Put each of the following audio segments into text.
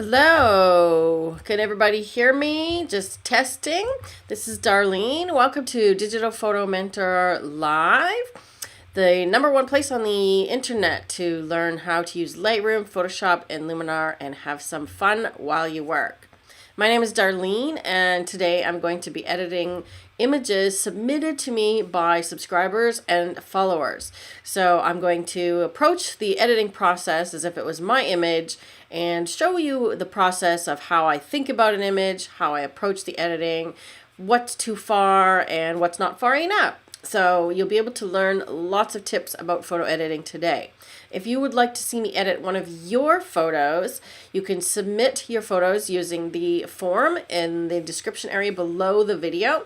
Hello, can everybody hear me? Just testing. This is Darlene. Welcome to Digital Photo Mentor Live, the #1 place on the internet to learn how to use Lightroom, Photoshop, and Luminar and have some fun while you work. My name is Darlene, and today I'm going to be editing images submitted to me by subscribers and followers. So I'm going to approach the editing process as if it was my image and show you the process of how I think about an image, how I approach the editing, what's too far and what's not far enough. So you'll be able to learn lots of tips about photo editing today. If you would like to see me edit one of your photos, you can submit your photos using the form in the description area below the video.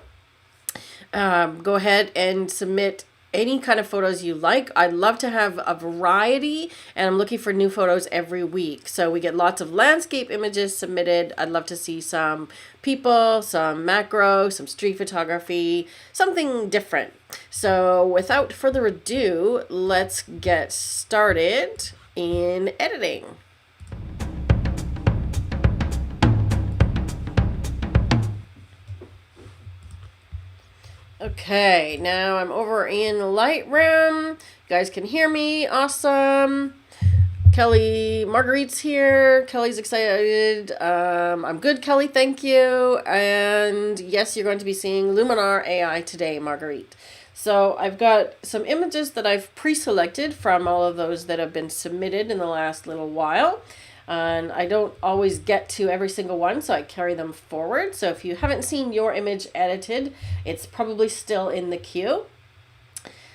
Go ahead and submit any kind of photos you like. I'd love to have a variety, and I'm looking for new photos every week. So we get lots of landscape images submitted. I'd love to see some people, some macro, some street photography, something different. So without further ado, let's get started in editing. Okay, now I'm over in Lightroom. You guys can hear me. Awesome. Kelly Marguerite's here. Kelly's excited. I'm good, Kelly. Thank you. And yes, you're going to be seeing Luminar AI today, Marguerite. So I've got some images that I've pre-selected from all of those that have been submitted in the last little while. And I don't always get to every single one, so I carry them forward. So if you haven't seen your image edited, it's probably still in the queue.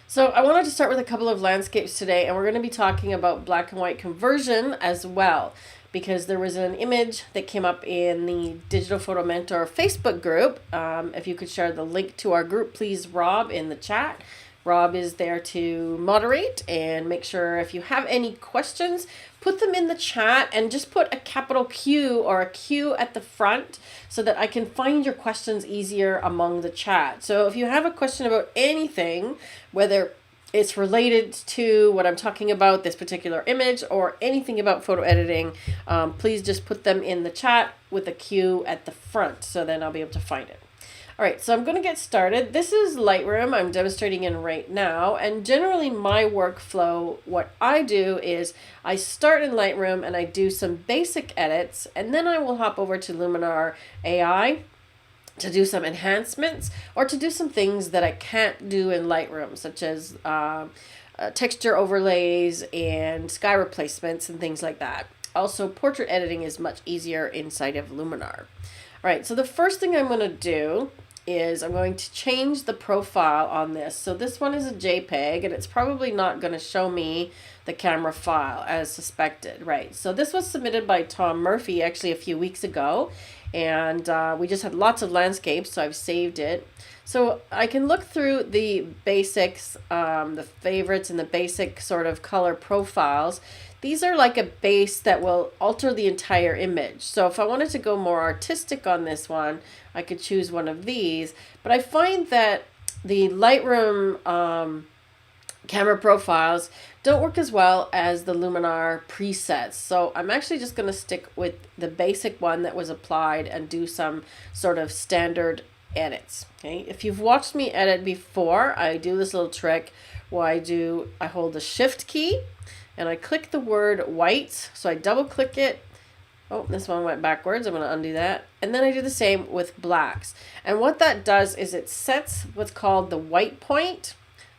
So I wanted to start with a couple of landscapes today, and we're going to be talking about black and white conversion as well, because there was an image that came up in the Digital Photo Mentor Facebook group. If you could share the link to our group, please, Rob, in the chat. Rob is there to moderate and make sure if you have any questions, put them in the chat and just put a capital Q or a Q at the front so that I can find your questions easier among the chat. So if you have a question about anything, whether it's related to what I'm talking about, this particular image, or anything about photo editing, please just put them in the chat with a Q at the front, so then I'll be able to find it. All right, so I'm going to get started. This is Lightroom I'm demonstrating in right now, and generally my workflow, what I do is I start in Lightroom and I do some basic edits, and then I will hop over to Luminar AI to do some enhancements or to do some things that I can't do in Lightroom, such as texture overlays and sky replacements and things like that. Also, portrait editing is much easier inside of Luminar. All right, so the first thing I'm going to do is I'm going to change the profile on this. So this one is a JPEG, and it's probably not going to show me the camera file as suspected, right? So this was submitted by Tom Murphy actually a few weeks ago, and we just had lots of landscapes, so I've saved it. So I can look through the basics, the favorites and the basic sort of color profiles. These are like a base that will alter the entire image. So if I wanted to go more artistic on this one, I could choose one of these. But I find that the Lightroom camera profiles don't work as well as the Luminar presets. So I'm actually just going to stick with the basic one that was applied and do some sort of standard edits. Okay, if you've watched me edit before, I do this little trick where I hold the shift key and I click the word white. So I double click it. Oh, this one went backwards. I'm going to undo that. And then I do the same with blacks. And what that does is it sets what's called the white point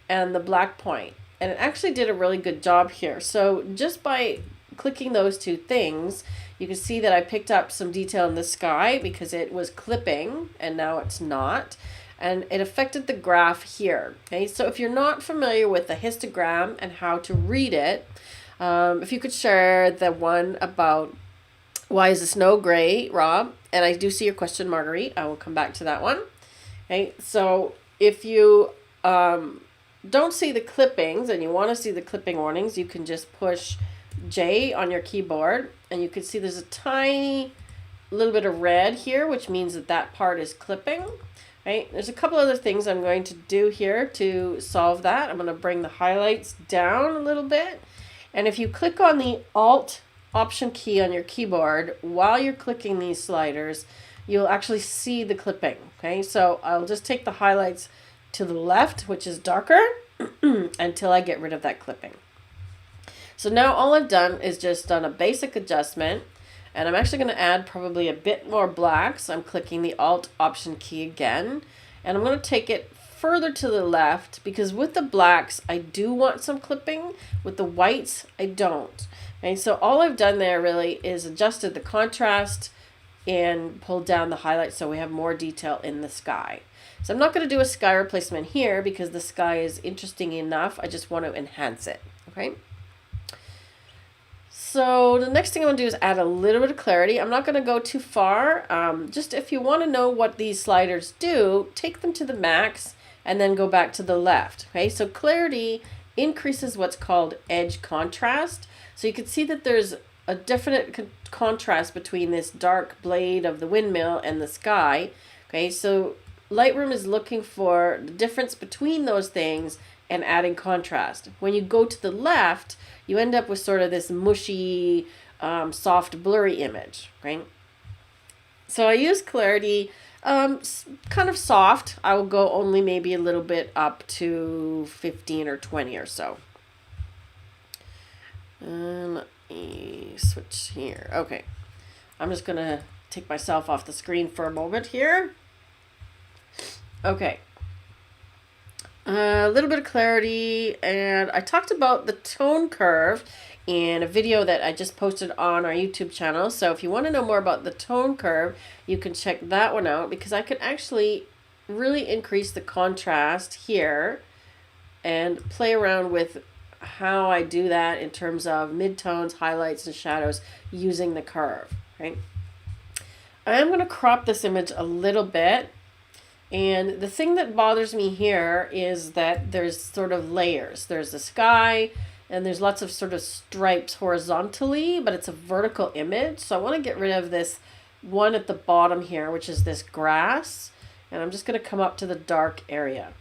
and the black point. And it actually did a really good job here. So just by clicking those two things, you can see that I picked up some detail in the sky because it was clipping and now it's not. And it affected the graph here. Okay, so if you're not familiar with the histogram and how to read it, if you could share the one about why is the snow gray, Rob? And I do see your question, Marguerite. I will come back to that one. Okay, so if you don't see the clippings and you want to see the clipping warnings, you can just push J on your keyboard and you can see there's a tiny little bit of red here, which means that that part is clipping. Right, there's a couple other things I'm going to do here to solve that. I'm going to bring the highlights down a little bit. And if you click on the Alt Option key on your keyboard, while you're clicking these sliders, you'll actually see the clipping. Okay, so I'll just take the highlights to the left, which is darker, until I get rid of that clipping. So now all I've done is just done a basic adjustment, and I'm actually going to add probably a bit more black. So I'm clicking the Alt Option key again, and I'm going to take it further to the left, because with the blacks I do want some clipping, with the whites I don't. Okay, so all I've done there really is adjusted the contrast and pulled down the highlights so we have more detail in the sky. So I'm not going to do a sky replacement here because the sky is interesting enough. I just want to enhance it. Okay. So the next thing I'm going to do is add a little bit of clarity. I'm not going to go too far. Just if you want to know what these sliders do, take them to the max and then go back to the left. Okay, so clarity increases what's called edge contrast. So you can see that there's a definite contrast between this dark blade of the windmill and the sky. Okay, so Lightroom is looking for the difference between those things and adding contrast. When you go to the left, you end up with sort of this mushy, soft, blurry image. Right? So I use clarity kind of soft. I will go only maybe a little bit up to 15 or 20 or so. Let me switch here. Okay. I'm just going to take myself off the screen for a moment here. Okay. A little bit of clarity, and I talked about the tone curve in a video that I just posted on our YouTube channel. So if you want to know more about the tone curve, you can check that one out, because I could actually really increase the contrast here and play around with how I do that in terms of midtones, highlights, and shadows using the curve. Right? I am going to crop this image a little bit. And the thing that bothers me here is that there's sort of layers. There's the sky, and there's lots of sort of stripes horizontally, but it's a vertical image. So I want to get rid of this one at the bottom here, which is this grass. And I'm just going to come up to the dark area.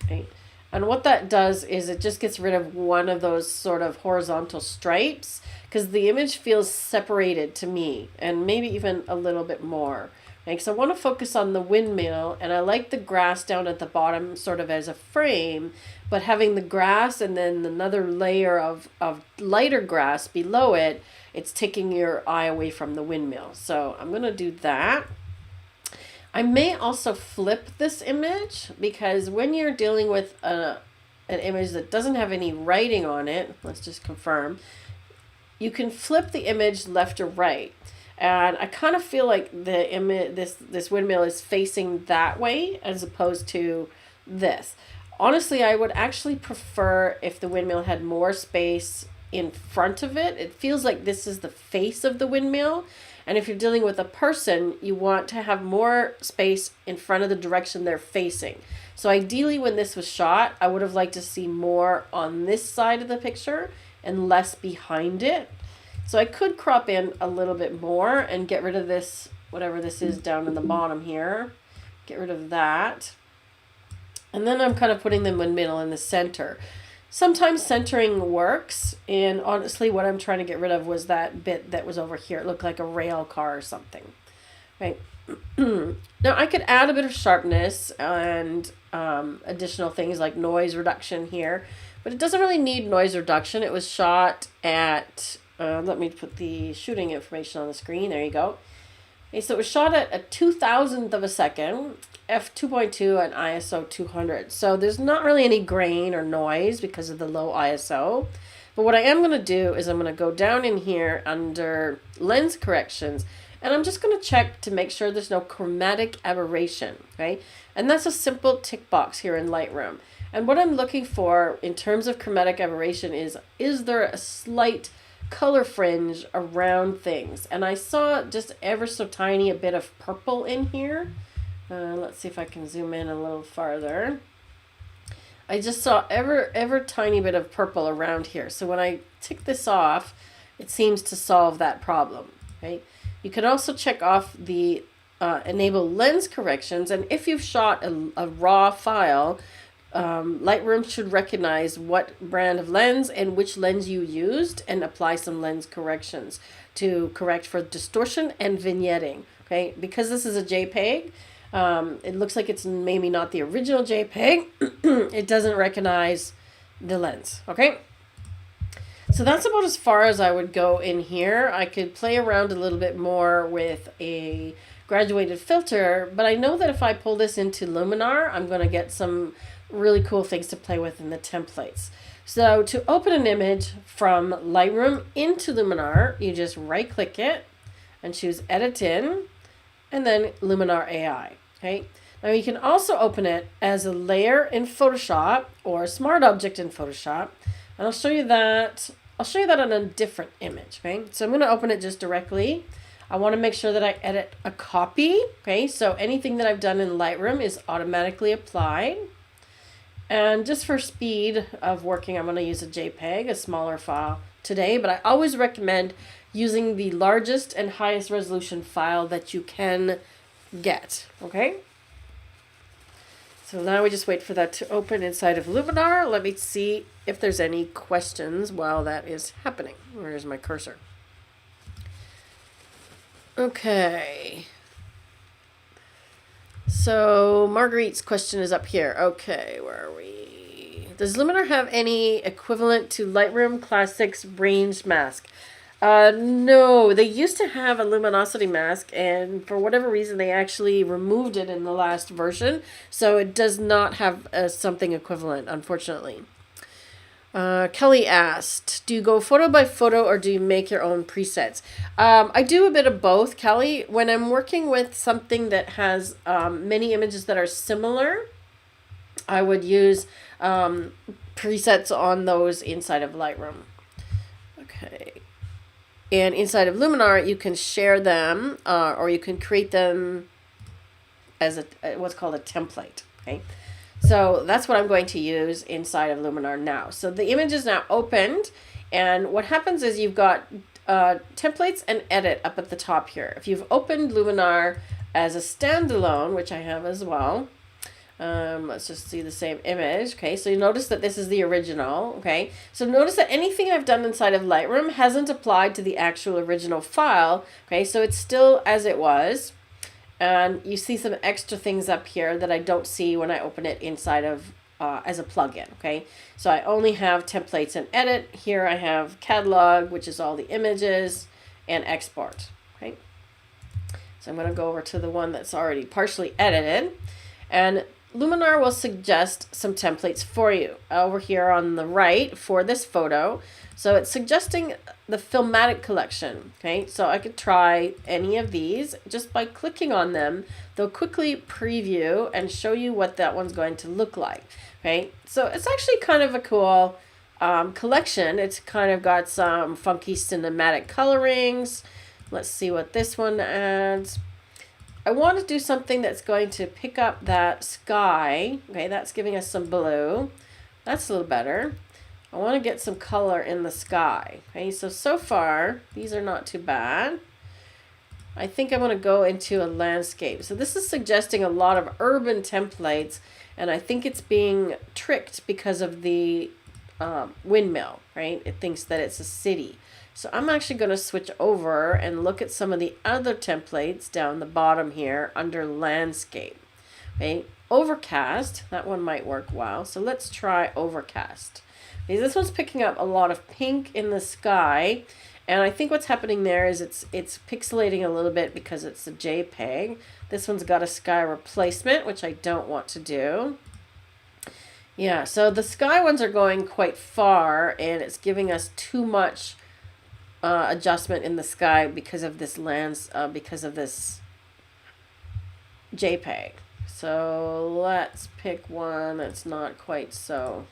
Okay. And what that does is it just gets rid of one of those sort of horizontal stripes, because the image feels separated to me, and maybe even a little bit more. Okay, so I want to focus on the windmill, and I like the grass down at the bottom sort of as a frame, but having the grass and then another layer of lighter grass below it, it's taking your eye away from the windmill. So I'm going to do that. I may also flip this image, because when you're dealing with an image that doesn't have any writing on it, let's just confirm, you can flip the image left or right. And I kind of feel like the image, this windmill is facing that way as opposed to this. Honestly, I would actually prefer if the windmill had more space in front of it. It feels like this is the face of the windmill. And if you're dealing with a person, you want to have more space in front of the direction they're facing. So ideally, when this was shot, I would have liked to see more on this side of the picture and less behind it. So I could crop in a little bit more and get rid of this, whatever this is down in the bottom here. Get rid of that. And then I'm kind of putting them in the middle in the center. Sometimes centering works, and honestly what I'm trying to get rid of was that bit that was over here. It looked like a rail car or something. Right. Now I could add a bit of sharpness and additional things like noise reduction here, but it doesn't really need noise reduction. It was shot at... let me put the shooting information on the screen. There you go. Okay, so it was shot at a 2,000th of a second, f2.2 and ISO 200. So there's not really any grain or noise because of the low ISO. But what I am going to do is I'm going to go down in here under lens corrections, and I'm just going to check to make sure there's no chromatic aberration. Okay, and that's a simple tick box here in Lightroom. And what I'm looking for in terms of chromatic aberration is there a slight color fringe around things? And I saw just ever so tiny a bit of purple in here. Let's see if I can zoom in a little farther. I just saw ever tiny bit of purple around here. So when I tick this off, it seems to solve that problem. Okay. You can also check off the enable lens corrections, and if you've shot a raw file, Lightroom should recognize what brand of lens and which lens you used and apply some lens corrections to correct for distortion and vignetting. Okay, because this is a JPEG, it looks like it's maybe not the original JPEG. It doesn't recognize the lens. Okay, so that's about as far as I would go in here. I could play around a little bit more with a graduated filter, but I know that if I pull this into Luminar, I'm going to get some really cool things to play with in the templates. So to open an image from Lightroom into Luminar, you just right click it and choose Edit In, and then Luminar AI. Okay. Now you can also open it as a layer in Photoshop or a smart object in Photoshop, and I'll show you that. I'll show you that on a different image. Okay. So I'm going to open it just directly. I want to make sure that I edit a copy. Okay. So anything that I've done in Lightroom is automatically applied. And just for speed of working, I'm going to use a JPEG, a smaller file today, but I always recommend using the largest and highest resolution file that you can get. Okay. So now we just wait for that to open inside of Luminar. Let me see if there's any questions while that is happening. Where's my cursor? Okay. So Marguerite's question is up here. Okay, where are we? Does Luminar have any equivalent to Lightroom Classic's range mask? No, they used to have a luminosity mask, and for whatever reason they actually removed it in the last version, so it does not have something equivalent, unfortunately. Kelly asked, do you go photo by photo or do you make your own presets? I do a bit of both, Kelly. When I'm working with something that has many images that are similar, I would use presets on those inside of Lightroom. Okay. And inside of Luminar, you can share them or you can create them as what's called a template. Okay. So that's what I'm going to use inside of Luminar now. So the image is now opened, and what happens is you've got templates and edit up at the top here. If you've opened Luminar as a standalone, which I have as well, let's just see the same image. Okay, so you notice that this is the original. Okay, so notice that anything I've done inside of Lightroom hasn't applied to the actual original file. Okay, so it's still as it was. And you see some extra things up here that I don't see when I open it inside of as a plugin. Okay, so I only have templates and edit. Here I have catalog, which is all the images, and export. Okay, so I'm going to go over to the one that's already partially edited, and Luminar will suggest some templates for you over here on the right for this photo. So it's suggesting the Filmatic collection. Okay, so I could try any of these just by clicking on them. They'll quickly preview and show you what that one's going to look like. Okay, so it's actually kind of a cool collection. It's kind of got some funky cinematic colorings. Let's see what this one adds. I want to do something that's going to pick up that sky. Okay, that's giving us some blue. That's a little better. I want to get some color in the sky. Okay, so far, these are not too bad. I think I'm going to go into a landscape. So this is suggesting a lot of urban templates, and I think it's being tricked because of the windmill, right? It thinks that it's a city. So I'm actually going to switch over and look at some of the other templates down the bottom here under landscape. Okay, overcast, that one might work well. So let's try overcast. Okay, this one's picking up a lot of pink in the sky, and I think what's happening there is it's pixelating a little bit because it's a JPEG. This one's got a sky replacement, which I don't want to do. Yeah, so the sky ones are going quite far, and it's giving us too much adjustment in the sky because of this because of this JPEG. So let's pick one that's not quite so.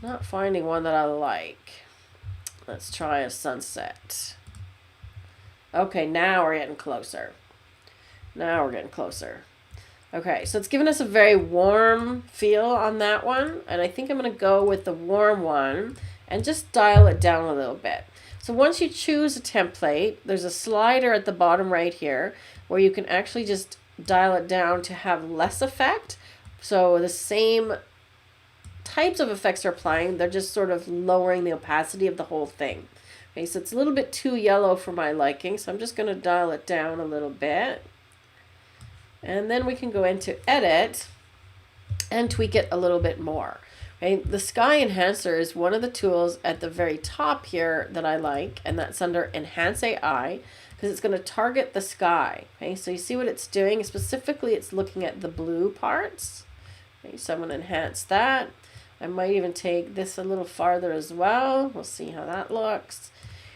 Not finding one that I like. Let's try a sunset. Okay, now we're getting closer. Now we're getting closer. Okay, so it's giving us a very warm feel on that one, and I think I'm going to go with the warm one and just dial it down a little bit. So once you choose a template, there's a slider at the bottom right here where you can actually just dial it down to have less effect So the same types of effects are applying, they're just sort of lowering the opacity of the whole thing. Okay, so it's a little bit too yellow for my liking, so I'm just going to dial it down a little bit. And then we can go into edit and tweak it a little bit more. Okay, the sky enhancer is one of the tools at the very top here that I like, and that's under enhance AI, because it's going to target the sky. Okay, so you see what it's doing? Specifically, it's looking at the blue parts. Okay, so I'm going to enhance that. I might even take this a little farther as well. We'll see how that looks.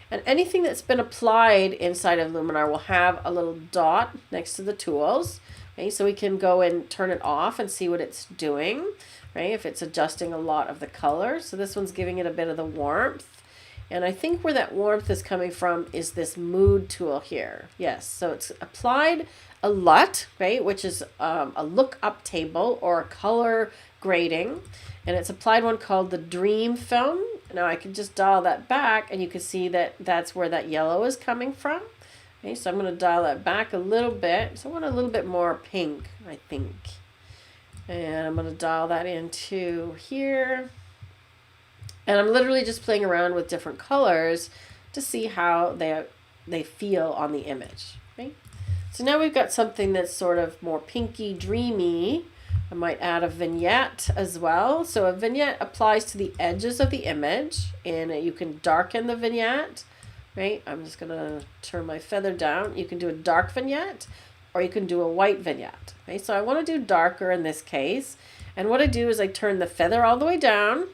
And anything that's been applied inside of Luminar will have a little dot next to the tools. Okay, so we can go and turn it off and see what it's doing, right? If it's adjusting a lot of the color. So this one's giving it a bit of the warmth. And I think where that warmth is coming from is this mood tool here. Yes, so it's applied a LUT, right, which is a lookup table or a color grading. And it's applied one called the Dream Film. Now I can just dial that back and you can see that that's where that yellow is coming from. Okay, so I'm going to dial that back a little bit. So I want a little bit more pink, I think. And I'm going to dial that into here. And I'm literally just playing around with different colors to see how they feel on the image. Okay? So now we've got something that's sort of more pinky, dreamy. I might add a vignette as well. So a vignette applies to the edges of the image, and you can darken the vignette. Right? I'm just going to turn my feather down. You can do a dark vignette, or you can do a white vignette. Okay? So I want to do darker in this case. And what I do is I turn the feather all the way down,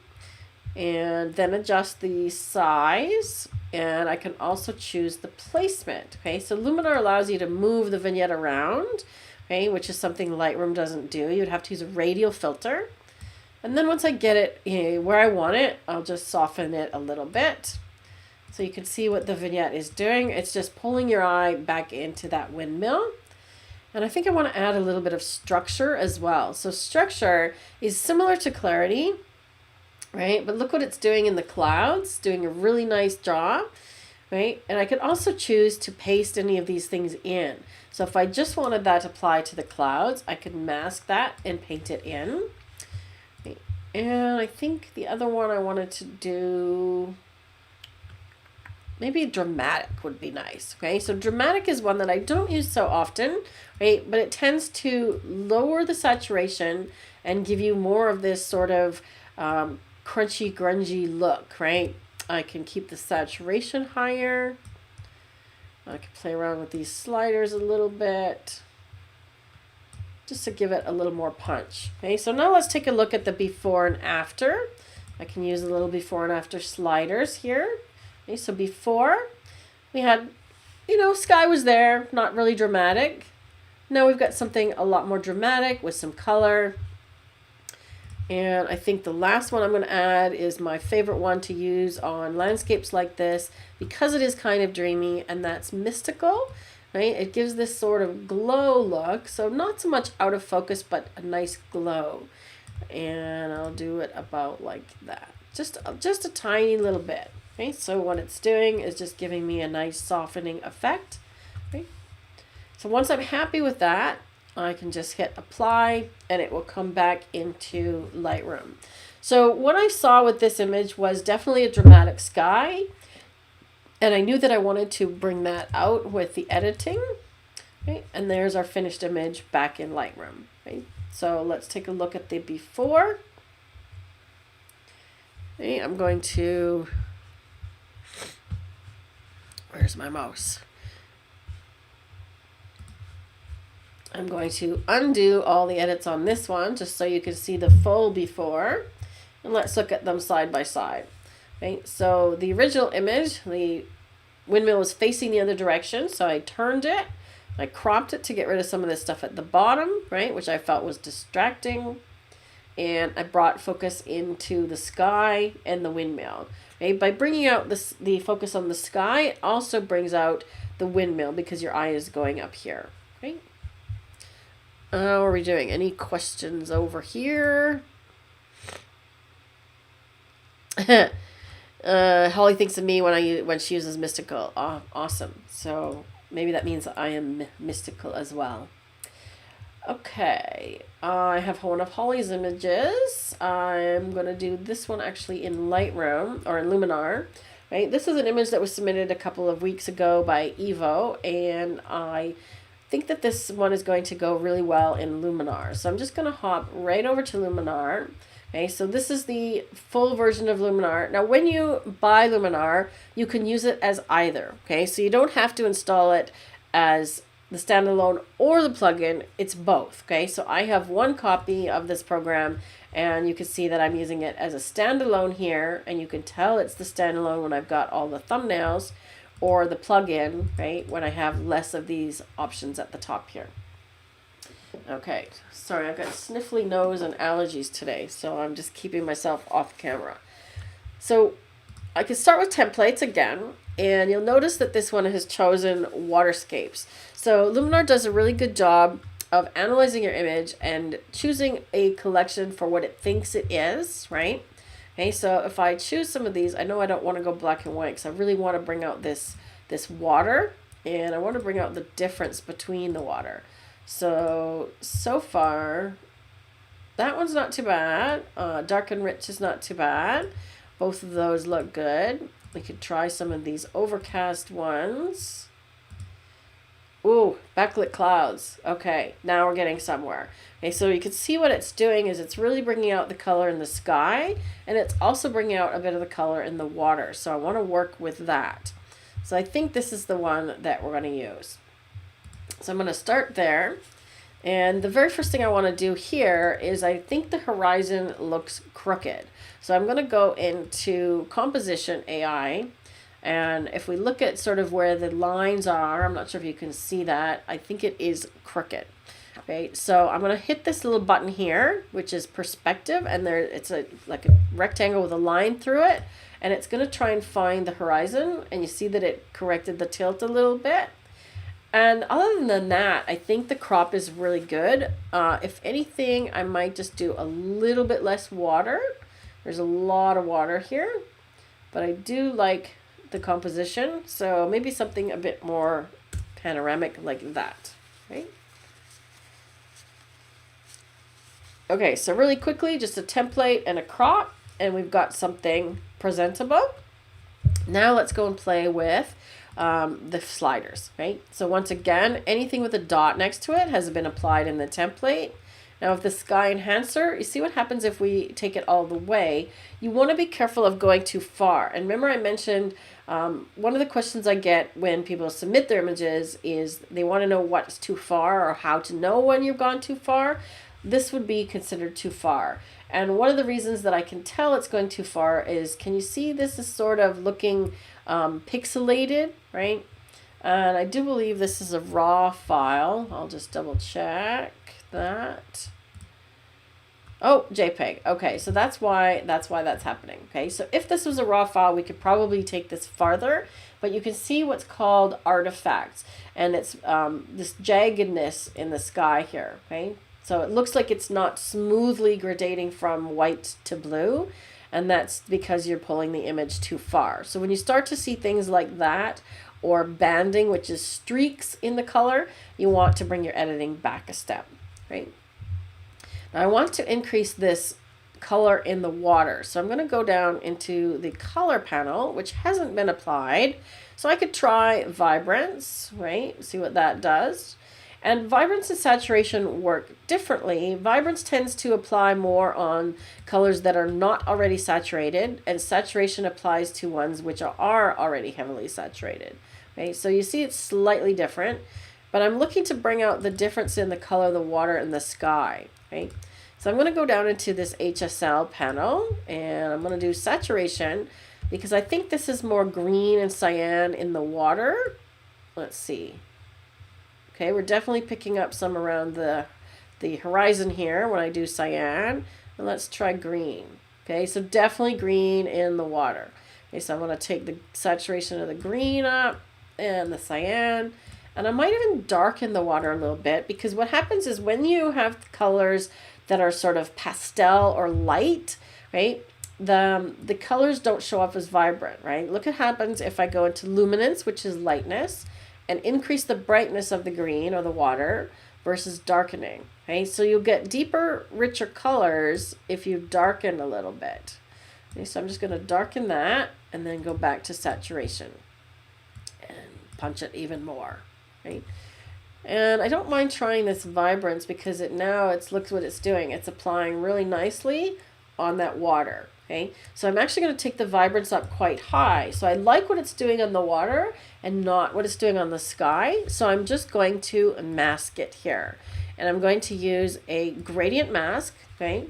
and then adjust the size, and I can also choose the placement. Okay, so Luminar allows you to move the vignette around, okay, which is something Lightroom doesn't do. You'd have to use a radial filter. And then once I get it where I want it, I'll just soften it a little bit. So you can see what the vignette is doing. It's just pulling your eye back into that windmill. And I think I want to add a little bit of structure as well. So structure is similar to clarity, right? But look what it's doing in the clouds, doing a really nice job, right? And I could also choose to paste any of these things in. So if I just wanted that to apply to the clouds, I could mask that and paint it in. Okay. And I think the other one I wanted to do, maybe dramatic would be nice. Okay, so dramatic is one that I don't use so often, right? But it tends to lower the saturation and give you more of this sort of crunchy, grungy look, right? I can keep the saturation higher. I can play around with these sliders a little bit just to give it a little more punch. Okay, so now let's take a look at the before and after. I can use a little before and after sliders here. Okay, so before we had, sky was there, not really dramatic. Now we've got something a lot more dramatic with some color. And I think the last one I'm going to add is my favorite one to use on landscapes like this because it is kind of dreamy, and that's mystical, right? It gives this sort of glow look, so not so much out of focus, but a nice glow. And I'll do it about like that, just a tiny little bit. Okay, so what it's doing is just giving me a nice softening effect. Okay, so once I'm happy with that, I can just hit apply and it will come back into Lightroom. So what I saw with this image was definitely a dramatic sky, and I knew that I wanted to bring that out with the editing. Okay, and there's our finished image back in Lightroom. Okay, so let's take a look at the before. Okay, I'm going to, where's my mouse? I'm going to undo all the edits on this one just so you can see the full before, and let's look at them side by side. Okay, so the original image, the windmill was facing the other direction, so I turned it, I cropped it to get rid of some of this stuff at the bottom, right, which I felt was distracting, and I brought focus into the sky and the windmill. Okay, by bringing out the focus on the sky, it also brings out the windmill because your eye is going up here. Okay. How are we doing? Any questions over here? Holly thinks of me when she uses mystical. Oh, awesome. So maybe that means I am mystical as well. Okay, I have one of Holly's images. I'm going to do this one actually in Lightroom or in Luminar. Right, this is an image that was submitted a couple of weeks ago by Evo, and I think that this one is going to go really well in Luminar. So I'm just going to hop right over to Luminar. Okay, so this is the full version of Luminar. Now, when you buy Luminar, you can use it as either. Okay, so you don't have to install it as the standalone or the plugin. It's both. Okay, so I have one copy of this program, and you can see that I'm using it as a standalone here, and you can tell it's the standalone when I've got all the thumbnails, or the plugin, right, when I have less of these options at the top here. Okay, sorry, I've got sniffly nose and allergies today, so I'm just keeping myself off camera. So I can start with templates again, and you'll notice that this one has chosen waterscapes. So Luminar does a really good job of analyzing your image and choosing a collection for what it thinks it is, right? Okay, so if I choose some of these, I know I don't want to go black and white because I really want to bring out this water, and I want to bring out the difference between the water. So far, that one's not too bad. Dark and rich is not too bad. Both of those look good. We could try some of these overcast ones. Ooh, backlit clouds. Okay, now we're getting somewhere. Okay, so you can see what it's doing is it's really bringing out the color in the sky, and it's also bringing out a bit of the color in the water. So I want to work with that. So I think this is the one that we're going to use. So I'm going to start there. And the very first thing I want to do here is I think the horizon looks crooked. So I'm going to go into Composition AI. And if we look at sort of where the lines are, I'm not sure if you can see that. I think it is crooked. Okay, so I'm going to hit this little button here, which is perspective. And there it's like a rectangle with a line through it. And it's going to try and find the horizon. And you see that it corrected the tilt a little bit. And other than that, I think the crop is really good. If anything, I might just do a little bit less water. There's a lot of water here, but I do like the composition. So maybe something a bit more panoramic like that, right? Okay, so really quickly, just a template and a crop, and we've got something presentable. Now let's go and play with the sliders, right? So once again, anything with a dot next to it has been applied in the template. Now with the sky enhancer, you see what happens if we take it all the way. You want to be careful of going too far. And remember I mentioned one of the questions I get when people submit their images is they want to know what's too far or how to know when you've gone too far. This would be considered too far. And one of the reasons that I can tell it's going too far is, can you see this is sort of looking pixelated, right? And I do believe this is a raw file. I'll just double check that. Oh, JPEG. Okay, so that's why that's happening. Okay, so if this was a raw file, we could probably take this farther, but you can see what's called artifacts, and it's this jaggedness in the sky here. Okay, so it looks like it's not smoothly gradating from white to blue, and that's because you're pulling the image too far. So when you start to see things like that, or banding, which is streaks in the color, you want to bring your editing back a step, right? Now I want to increase this color in the water. So I'm going to go down into the color panel, which hasn't been applied. So I could try vibrance, right? See what that does. And vibrance and saturation work differently. Vibrance tends to apply more on colors that are not already saturated, and saturation applies to ones which are already heavily saturated. Okay, so you see it's slightly different, but I'm looking to bring out the difference in the color of the water and the sky. Okay, so I'm going to go down into this HSL panel, and I'm going to do saturation because I think this is more green and cyan in the water. Let's see. Okay, we're definitely picking up some around the horizon here when I do cyan. And let's try green. Okay, so definitely green in the water. Okay, so I'm going to take the saturation of the green up and the cyan. And I might even darken the water a little bit, because what happens is when you have colors that are sort of pastel or light, right, the colors don't show up as vibrant, right? Look what happens if I go into luminance, which is lightness, and increase the brightness of the green or the water versus darkening. Okay, so you'll get deeper, richer colors if you darken a little bit. Okay, so I'm just going to darken that and then go back to saturation and punch it even more. Right? And I don't mind trying this vibrance because look what it's doing. It's applying really nicely on that water. Okay, so I'm actually going to take the vibrance up quite high. So I like what it's doing on the water and not what it's doing on the sky. So I'm just going to mask it here. And I'm going to use a gradient mask, okay?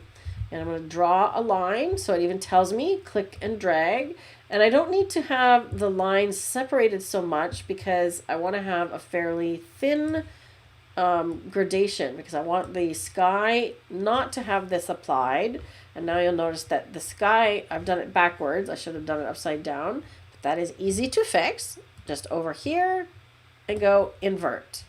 And I'm going to draw a line so it even tells me click and drag. And I don't need to have the lines separated so much because I want to have a fairly thin gradation because I want the sky not to have this applied. And now you'll notice that the sky, I've done it backwards. I should have done it upside down. But that is easy to fix. Just over here and go invert.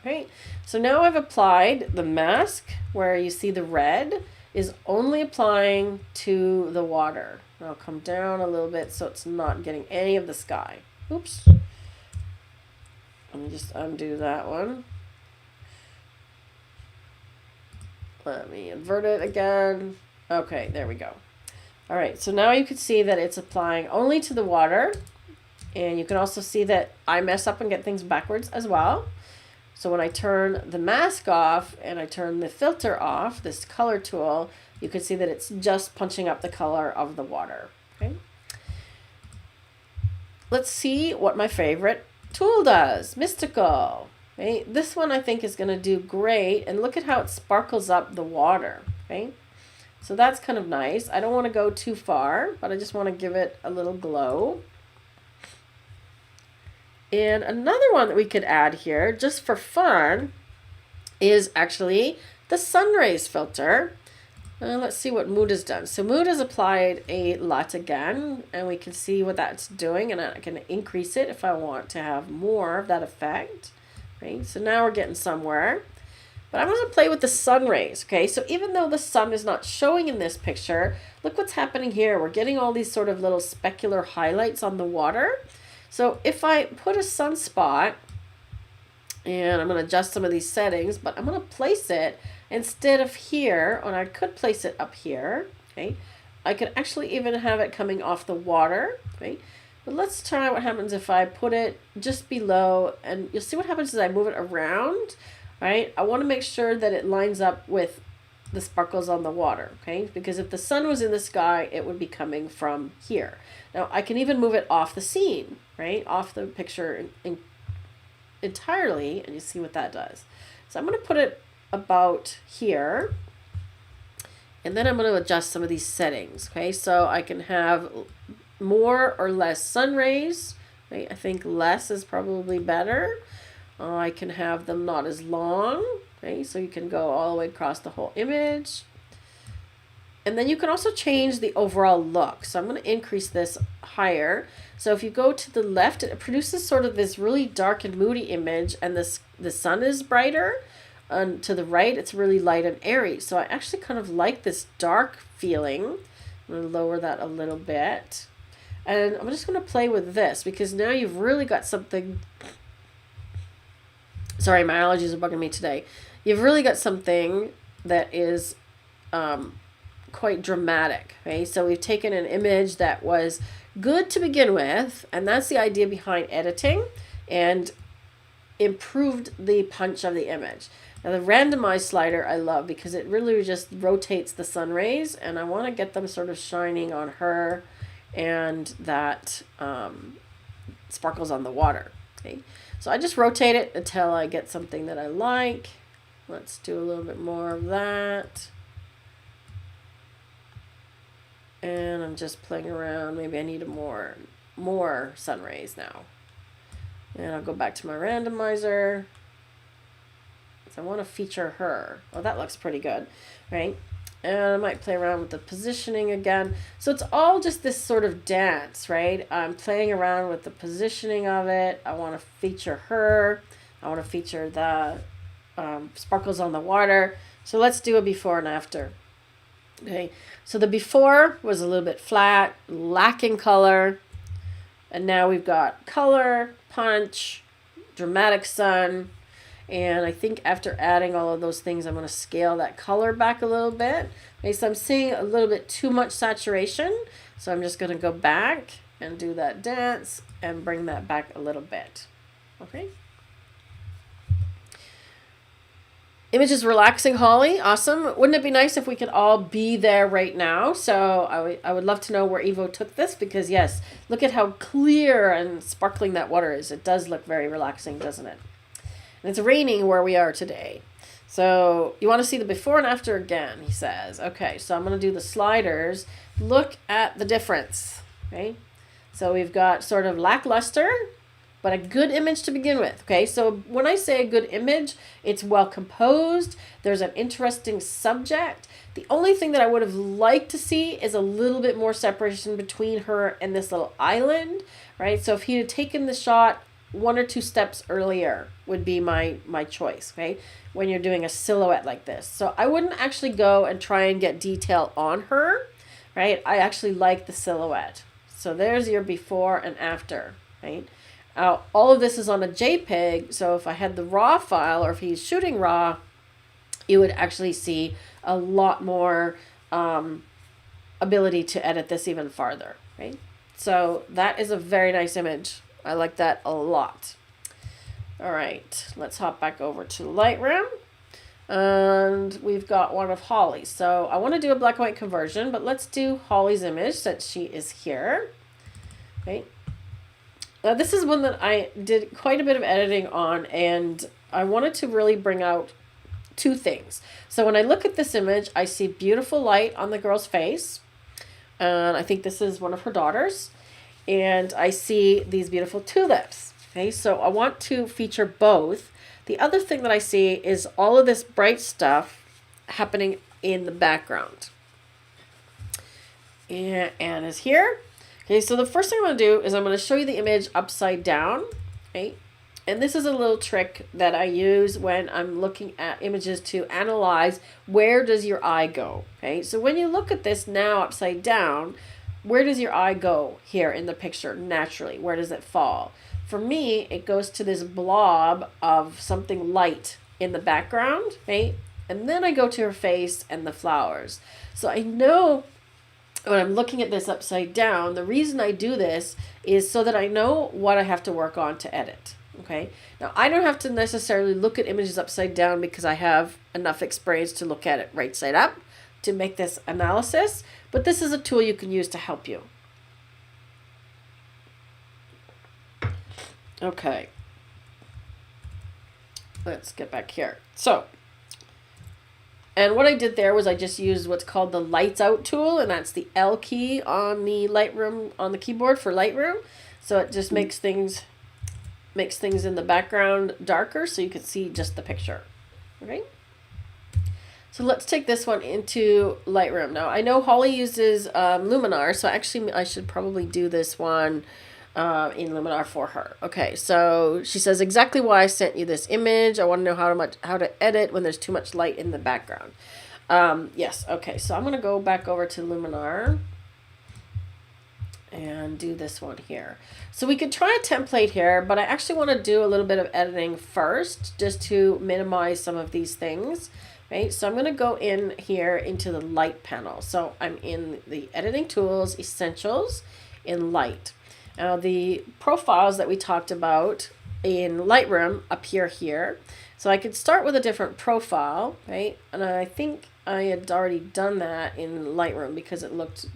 Okay, so now I've applied the mask where you see the red is only applying to the water. I'll come down a little bit so it's not getting any of the sky. Oops. Let me just undo that one. Let me invert it again. Okay, there we go. All right, so now you can see that it's applying only to the water. And you can also see that I mess up and get things backwards as well. So when I turn the mask off and I turn the filter off, this color tool, you can see that it's just punching up the color of the water. Okay. Let's see what my favorite tool does, Mystical. Okay. This one I think is going to do great. And look at how it sparkles up the water. Okay. So that's kind of nice. I don't want to go too far, but I just want to give it a little glow. And another one that we could add here, just for fun, is actually the sun rays filter. Let's see what Mood has done. So Mood has applied a lot again, and we can see what that's doing, and I can increase it if I want to have more of that effect. Right? So now we're getting somewhere. But I'm going to play with the sun rays, okay? So even though the sun is not showing in this picture, look what's happening here. We're getting all these sort of little specular highlights on the water. So if I put a sunspot, and I'm going to adjust some of these settings, but I'm going to place it instead of here, and I could place it up here, okay? I could actually even have it coming off the water, okay? But let's try what happens if I put it just below, and you'll see what happens as I move it around, right? I want to make sure that it lines up with the sparkles on the water, okay? Because if the sun was in the sky, it would be coming from here. Now, I can even move it off the scene, right? Off the picture entirely, and you see what that does. So I'm going to put it about here, and then I'm going to adjust some of these settings, okay? So I can have more or less sun rays, right? I think less is probably better. I can have them not as long, okay? So you can go all the way across the whole image. And then you can also change the overall look. So I'm going to increase this higher. So if you go to the left, it produces sort of this really dark and moody image, and the sun is brighter. And to the right, it's really light and airy. So I actually kind of like this dark feeling. I'm going to lower that a little bit. And I'm just going to play with this because now you've really got something. Sorry, my allergies are bugging me today. You've really got something that is quite dramatic. Okay, so we've taken an image that was good to begin with, and that's the idea behind editing, and improved the punch of the image. Now the randomize slider I love because it really just rotates the sun rays, and I want to get them sort of shining on her, and that sparkles on the water. Okay, so I just rotate it until I get something that I like. Let's do a little bit more of that. And I'm just playing around. Maybe I need more sun rays now. And I'll go back to my randomizer. So I want to feature her. Oh, that looks pretty good, right? And I might play around with the positioning again. So it's all just this sort of dance, right? I'm playing around with the positioning of it. I want to feature her. I want to feature the sparkles on the water. So let's do a before and after. Okay, so the before was a little bit flat, lacking color. And now we've got color, punch, dramatic sun. And I think after adding all of those things, I'm going to scale that color back a little bit. Okay, so I'm seeing a little bit too much saturation. So I'm just going to go back and do that dance and bring that back a little bit. Okay. Image is relaxing, Holly. Awesome. Wouldn't it be nice if we could all be there right now? So I would love to know where Evo took this, because yes, look at how clear and sparkling that water is. It does look very relaxing, doesn't it? And it's raining where we are today. So you want to see the before and after again, he says. Okay, so I'm going to do the sliders. Look at the difference. Okay, so we've got sort of lackluster, but a good image to begin with. Okay, so when I say a good image, it's well composed. There's an interesting subject. The only thing that I would have liked to see is a little bit more separation between her and this little island, right? So if he had taken the shot 1 or 2 steps earlier would be my choice, okay? When you're doing a silhouette like this. So I wouldn't actually go and try and get detail on her, right? I actually like the silhouette. So there's your before and after, right? All of this is on a JPEG, so if I had the raw file, or if he's shooting raw, you would actually see a lot more ability to edit this even farther, right? So that is a very nice image. I like that a lot. All right, let's hop back over to Lightroom. And we've got one of Holly's. So I want to do a black and white conversion, but let's do Holly's image since she is here. Okay. Now this is one that I did quite a bit of editing on, and I wanted to really bring out 2 things. So when I look at this image, I see beautiful light on the girl's face. And I think this is one of her daughters. And I see these beautiful tulips. Okay, so I want to feature both. The other thing that I see is all of this bright stuff happening in the background. And Anne is here. Okay, so the first thing I'm going to do is I'm going to show you the image upside down. Okay, and this is a little trick that I use when I'm looking at images to analyze where does your eye go. Okay, so when you look at this now upside down, where does your eye go here in the picture naturally? Where does it fall? For me, it goes to this blob of something light in the background, right? And then I go to her face and the flowers. So I know when I'm looking at this upside down, the reason I do this is so that I know what I have to work on to edit. Okay. Now I don't have to necessarily look at images upside down because I have enough experience to look at it right side up to make this analysis, but this is a tool you can use to help you. Okay. Let's get back here. So, and what I did there was I just used what's called the lights out tool, and that's the L key on the Lightroom, on the keyboard for Lightroom. So it just makes things in the background darker so you can see just the picture. Okay. So let's take this one into Lightroom. Now I know Holly uses Luminar, so actually I should probably do this one in Luminar for her. Okay, so she says exactly why I sent you this image. I want to know how to edit when there's too much light in the background. Yes, okay, so I'm going to go back over to Luminar and do this one here. So we could try a template here, but I actually want to do a little bit of editing first just to minimize some of these things. Right, so I'm going to go in here into the light panel. So I'm in the editing tools, essentials, in light. Now the profiles that we talked about in Lightroom appear here. So I could start with a different profile, right? And I think I had already done that in Lightroom because it looked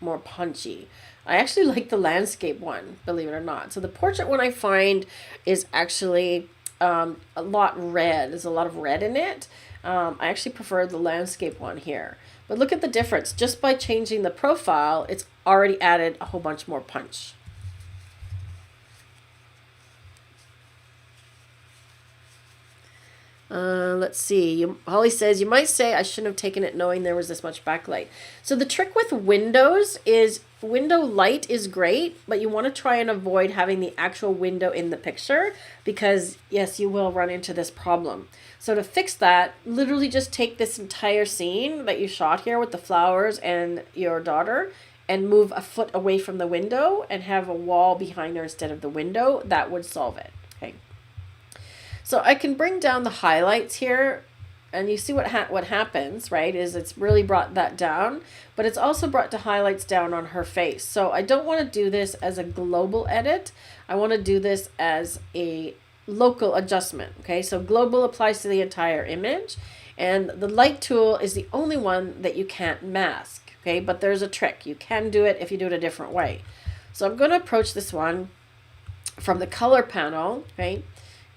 more punchy. I actually like the landscape one, believe it or not. So the portrait one I find is actually a lot red. There's a lot of red in it. I actually prefer the landscape one here. But look at the difference. Just by changing the profile, it's already added a whole bunch more punch. Let's see. Holly says, you might say I shouldn't have taken it knowing there was this much backlight. So the trick with windows is window light is great, but you want to try and avoid having the actual window in the picture because, yes, you will run into this problem. So to fix that, literally just take this entire scene that you shot here with the flowers and your daughter and move a foot away from the window and have a wall behind her instead of the window. That would solve it. Okay. So I can bring down the highlights here, and you see what happens, right, is it's really brought that down, but it's also brought the highlights down on her face. So I don't want to do this as a global edit. I want to do this as a local adjustment. Okay, so global applies to the entire image, and the light tool is the only one that you can't mask. Okay, but there's a trick. You can do it if you do it a different way. So I'm going to approach this one from the color panel, right?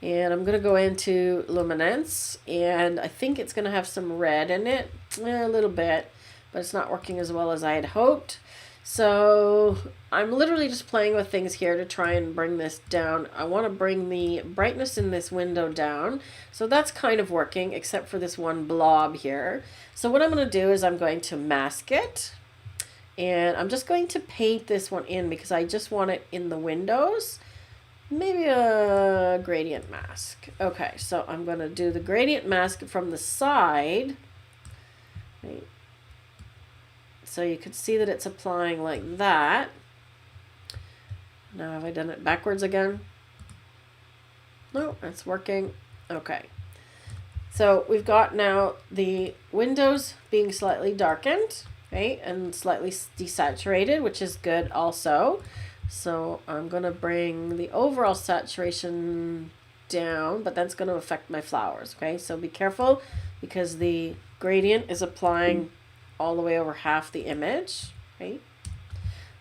And I'm going to go into luminance, and I think it's going to have some red in it, a little bit, but it's not working as well as I had hoped. So I'm literally just playing with things here to try and bring this down. I want to bring the brightness in this window down. So that's kind of working, except for this one blob here. So what I'm going to do is I'm going to mask it. And I'm just going to paint this one in because I just want it in the windows. Maybe a gradient mask. Okay, so I'm going to do the gradient mask from the side. Right. So you can see that it's applying like that. Now have I done it backwards again? No, it's working. Okay. So we've got now the windows being slightly darkened, right, and slightly desaturated, which is good also. So I'm going to bring the overall saturation down, but that's going to affect my flowers, okay? So be careful because the gradient is applying all the way over half the image, right?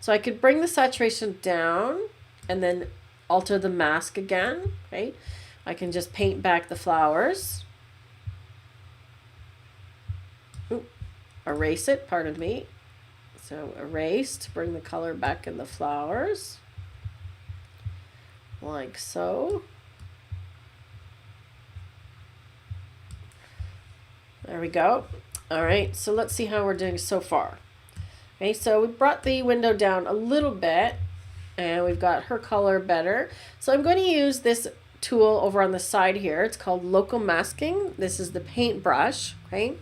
So I could bring the saturation down and then alter the mask again, right? I can just paint back the flowers. Ooh, erase it, pardon me. So erase to bring the color back in the flowers, like so. There we go. All right, so let's see how we're doing so far. Okay, so we brought the window down a little bit, and we've got her color better. So I'm going to use this tool over on the side here. It's called local masking. This is the paintbrush, okay?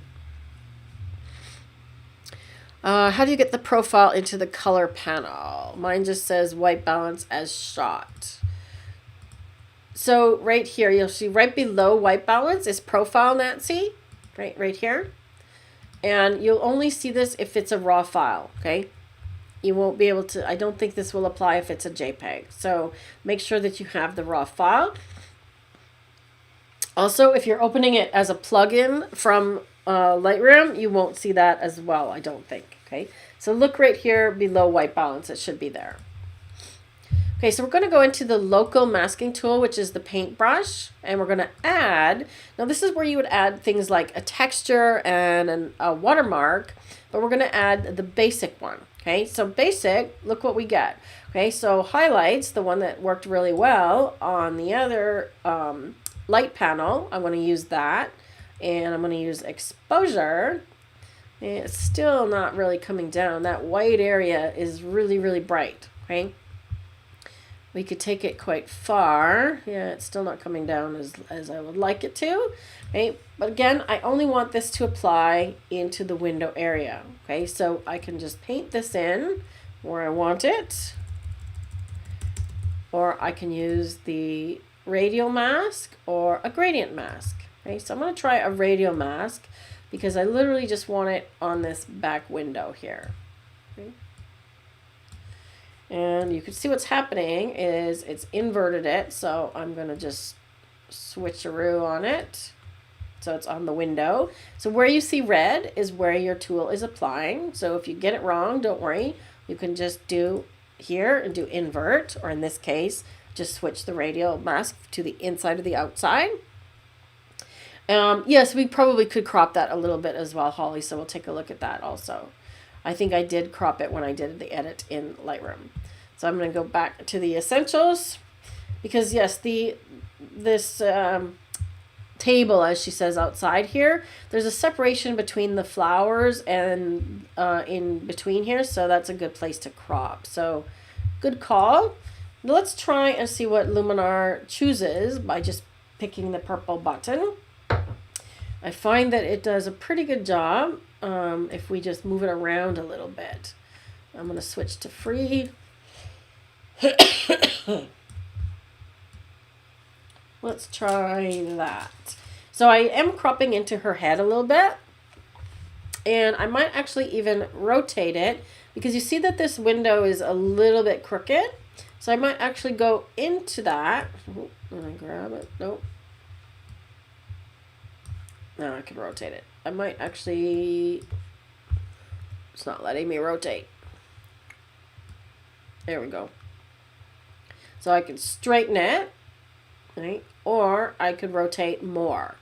How do you get the profile into the color panel? Mine just says white balance as shot. So right here, you'll see right below white balance is profile, Nancy, right here. And you'll only see this if it's a raw file, okay? You won't be able to, I don't think this will apply if it's a JPEG. So make sure that you have the raw file. Also, if you're opening it as a plugin from Lightroom, you won't see that as well, I don't think. Okay, so look right here below white balance. It should be there. Okay, so we're going to go into the local masking tool, which is the paintbrush, and we're going to add, now this is where you would add things like a texture and a watermark, but we're going to add the basic one. Okay, so basic, look what we get. Okay, so highlights, the one that worked really well on the other light panel, I'm going to use that. And I'm going to use exposure. It's still not really coming down. That white area is really, really bright. Okay. We could take it quite far. Yeah, it's still not coming down as I would like it to. Okay. But again, I only want this to apply into the window area. Okay. So I can just paint this in where I want it. Or I can use the radial mask or a gradient mask. Okay, so I'm going to try a radial mask because I literally just want it on this back window here. Okay. And you can see what's happening is it's inverted it. So I'm going to just switcheroo on it. So it's on the window. So where you see red is where your tool is applying. So if you get it wrong, don't worry. You can just do here and do invert, or in this case, just switch the radial mask to the inside of the outside. Yes, we probably could crop that a little bit as well, Holly, so we'll take a look at that also. I think I did crop it when I did the edit in Lightroom. So I'm going to go back to the essentials because, yes, this table, as she says outside here, there's a separation between the flowers and in between here, so that's a good place to crop. So good call. Let's try and see what Luminar chooses by just picking the purple button. I find that it does a pretty good job if we just move it around a little bit. I'm going to switch to free. Well, Let's try that. So I am cropping into her head a little bit. And I might actually even rotate it because you see that this window is a little bit crooked. So I might actually go into that. Oh, let me grab it. Nope. Now I can rotate it. I might actually... It's not letting me rotate. There we go. So I could straighten it, right? Or I could rotate more.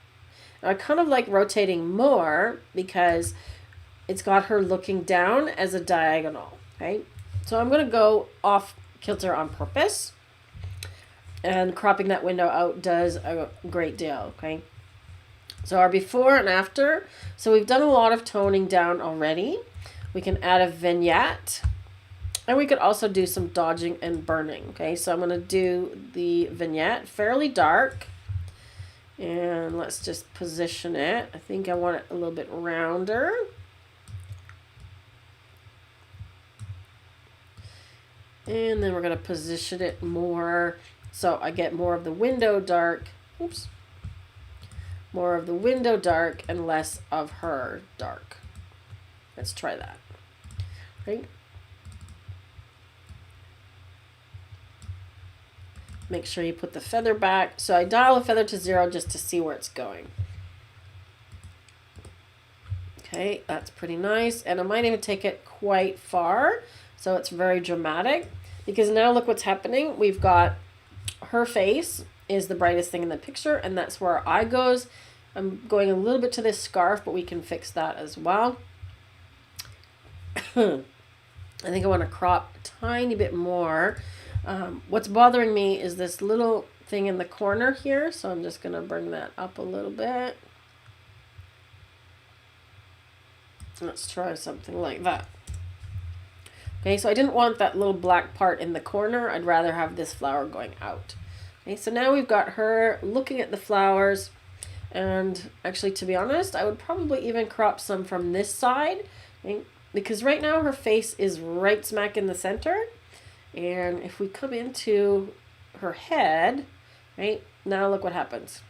Now I kind of like rotating more because it's got her looking down as a diagonal, okay? So I'm going to go off kilter on purpose. And cropping that window out does a great deal, okay? So our before and after. So we've done a lot of toning down already. We can add a vignette. And we could also do some dodging and burning, okay? So I'm going to do the vignette fairly dark. And let's just position it. I think I want it a little bit rounder. And then we're going to position it more so I get more of the window dark. Oops. More of the window dark and less of her dark. Let's try that. Right? Make sure you put the feather back. So I dial the feather to 0 just to see where it's going. Okay, that's pretty nice. And I might even take it quite far. So it's very dramatic. Because now look what's happening. We've got her face is the brightest thing in the picture. And that's where our eye goes. I'm going a little bit to this scarf, but we can fix that as well. I think I want to crop a tiny bit more. What's bothering me is this little thing in the corner here. So I'm just going to bring that up a little bit. Let's try something like that. Okay, so I didn't want that little black part in the corner. I'd rather have this flower going out. Okay, so now we've got her looking at the flowers. And actually, to be honest, I would probably even crop some from this side. Okay, because right now her face is right smack in the center. And if we come into her head, right, now look what happens.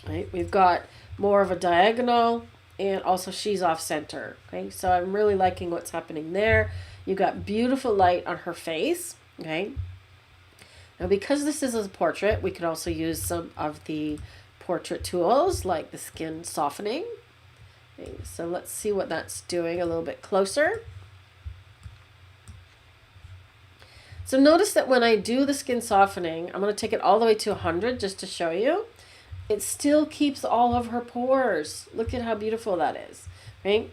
Right, we've got more of a diagonal and also she's off center. Okay, so I'm really liking what's happening there. You've got beautiful light on her face. Okay, now because this is a portrait, we could also use some of the portrait tools like the skin softening. Okay, so let's see what that's doing a little bit closer. So notice that when I do the skin softening, I'm going to take it all the way to 100 just to show you. It still keeps all of her pores. Look at how beautiful that is, right?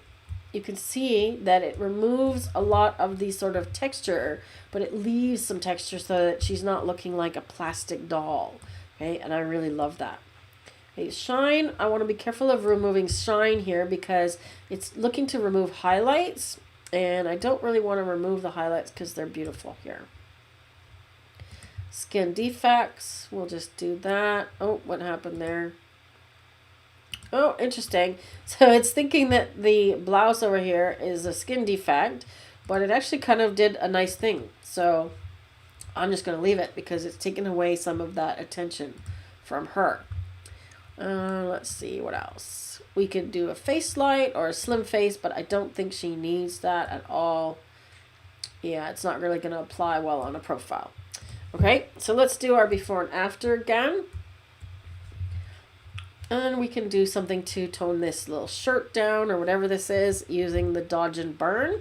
You can see that it removes a lot of the sort of texture, but it leaves some texture so that she's not looking like a plastic doll, okay? And I really love that. Okay, shine, I want to be careful of removing shine here because it's looking to remove highlights, and I don't really want to remove the highlights because they're beautiful here. Skin defects, we'll just do that. Oh, what happened there? Oh, interesting. So it's thinking that the blouse over here is a skin defect, but it actually kind of did a nice thing. So I'm just going to leave it because it's taken away some of that attention from her. Let's see what else. We could do a face light or a slim face, but I don't think she needs that at all. Yeah, it's not really going to apply well on a profile. Okay, so let's do our before and after again. And we can do something to tone this little shirt down or whatever this is using the dodge and burn.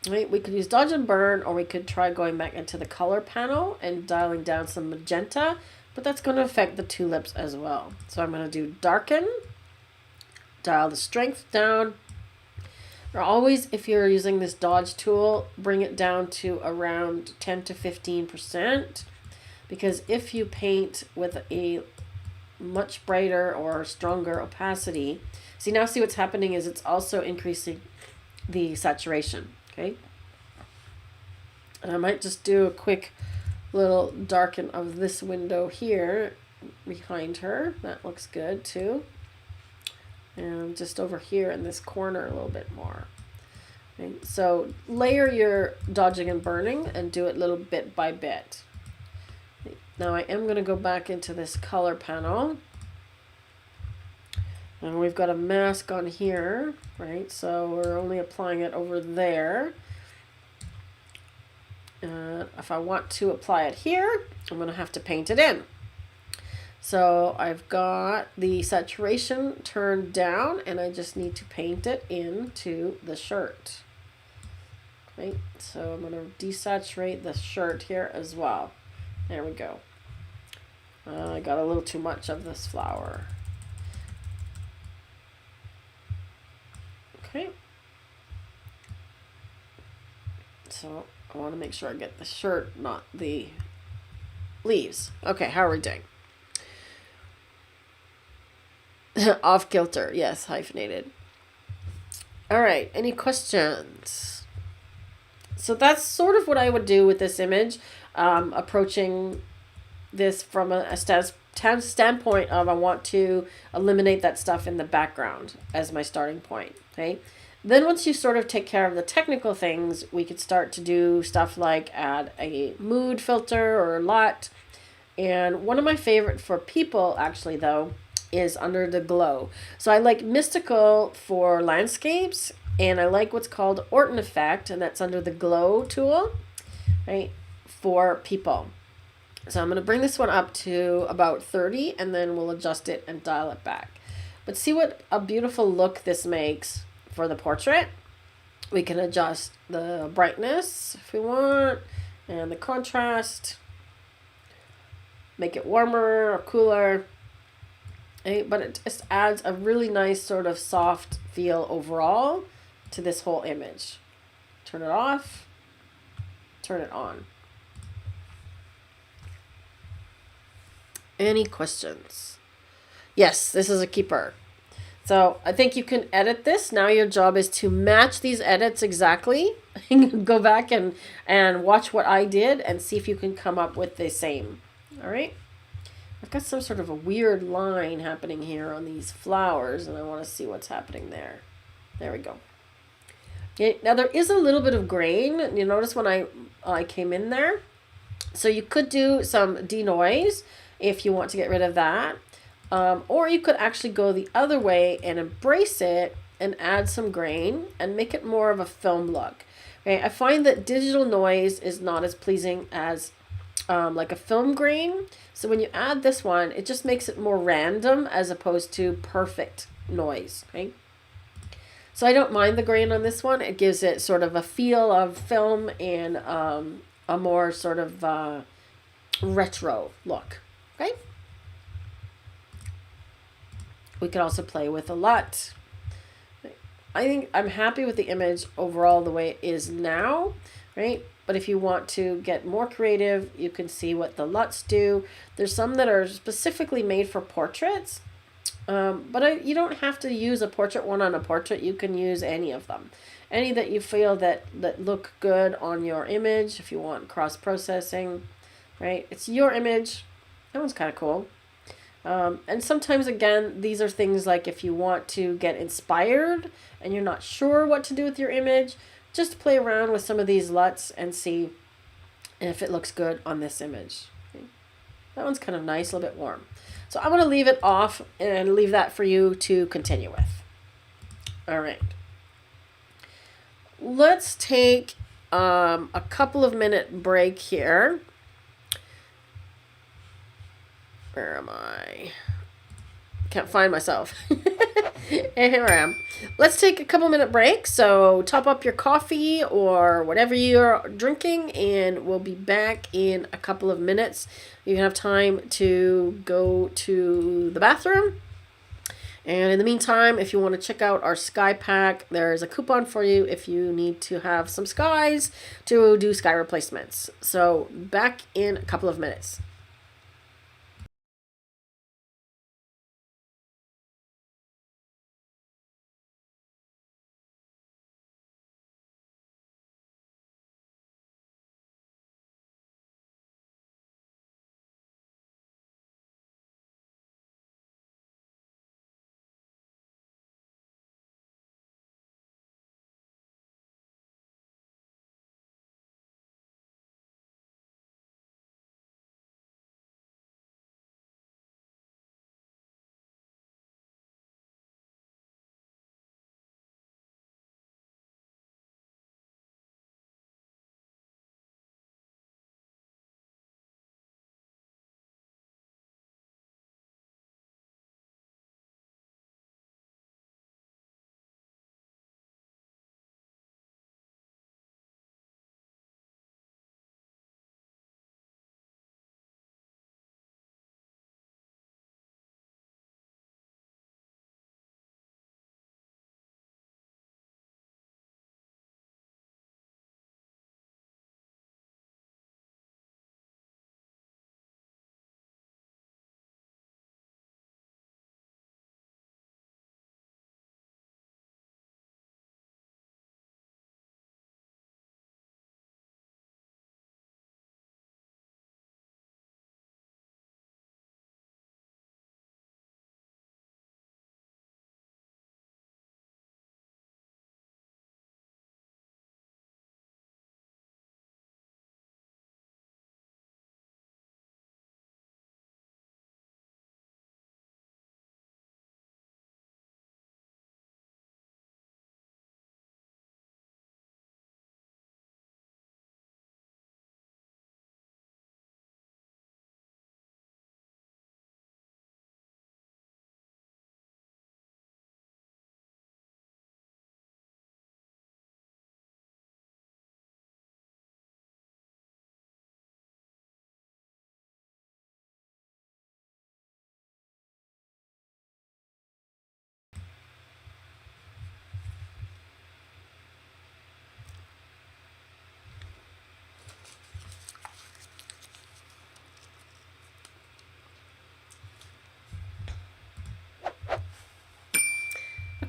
Right, we could use dodge and burn, or we could try going back into the color panel and dialing down some magenta, but that's going to affect the tulips as well. So I'm going to do darken, dial the strength down. Or always, if you're using this dodge tool, bring it down to around 10 to 15%, because if you paint with a much brighter or stronger opacity, see what's happening is it's also increasing the saturation. Okay, and I might just do a quick little darken of this window here behind her. That looks good too. And just over here in this corner a little bit more. Okay, so layer your dodging and burning and do it little bit by bit. Now I am going to go back into this color panel. And we've got a mask on here, right? So we're only applying it over there. If I want to apply it here, I'm going to have to paint it in. So I've got the saturation turned down, and I just need to paint it into the shirt. Right, so I'm going to desaturate the shirt here as well. There we go. I got a little too much of this flower. Okay. So I want to make sure I get the shirt, not the leaves. Okay, how are we doing? Off kilter, yes, hyphenated. All right, any questions? So that's sort of what I would do with this image, approaching this from a standpoint of I want to eliminate that stuff in the background as my starting point. Okay. Then once you sort of take care of the technical things, we could start to do stuff like add a mood filter or a LUT. And one of my favorite for people actually though is under the glow. So I like Mystical for landscapes, and I like what's called Orton effect, and that's under the glow tool, right, for people. So I'm going to bring this one up to about 30, and then we'll adjust it and dial it back. But see what a beautiful look this makes for the portrait. We can adjust the brightness if we want, and the contrast, make it warmer or cooler. Okay, but it just adds a really nice sort of soft feel overall to this whole image. Turn it off, turn it on. Any questions? Yes, this is a keeper. So I think you can edit this. Now your job is to match these edits exactly. Go back and watch what I did and see if you can come up with the same. All right. I've got some sort of a weird line happening here on these flowers, and I want to see what's happening there. There we go. Okay, now there is a little bit of grain. You notice when I came in there. So you could do some denoise if you want to get rid of that. Or you could actually go the other way and embrace it and add some grain and make it more of a film look. Okay, I find that digital noise is not as pleasing as like a film grain. So when you add this one, it just makes it more random as opposed to perfect noise. Okay. So I don't mind the grain on this one. It gives it sort of a feel of film and a more sort of retro look. Okay. We could also play with a LUT. I think I'm happy with the image overall the way it is now, right? But if you want to get more creative, you can see what the LUTs do. There's some that are specifically made for portraits, but you don't have to use a portrait one on a portrait. You can use any of them. Any that you feel that look good on your image if you want cross-processing, right? It's your image. That one's kind of cool. And sometimes, again, these are things like if you want to get inspired and you're not sure what to do with your image, just play around with some of these LUTs and see if it looks good on this image. Okay. That one's kind of nice, a little bit warm. So I'm going to leave it off and leave that for you to continue with. All right. Let's take a couple of minute break here. Where am I? Can't find myself. And here I am. Let's take a couple minute break. So top up your coffee or whatever you're drinking, and we'll be back in a couple of minutes. You have time to go to the bathroom. And in the meantime, if you want to check out our sky pack, there's a coupon for you if you need to have some skies to do sky replacements. So back in a couple of minutes.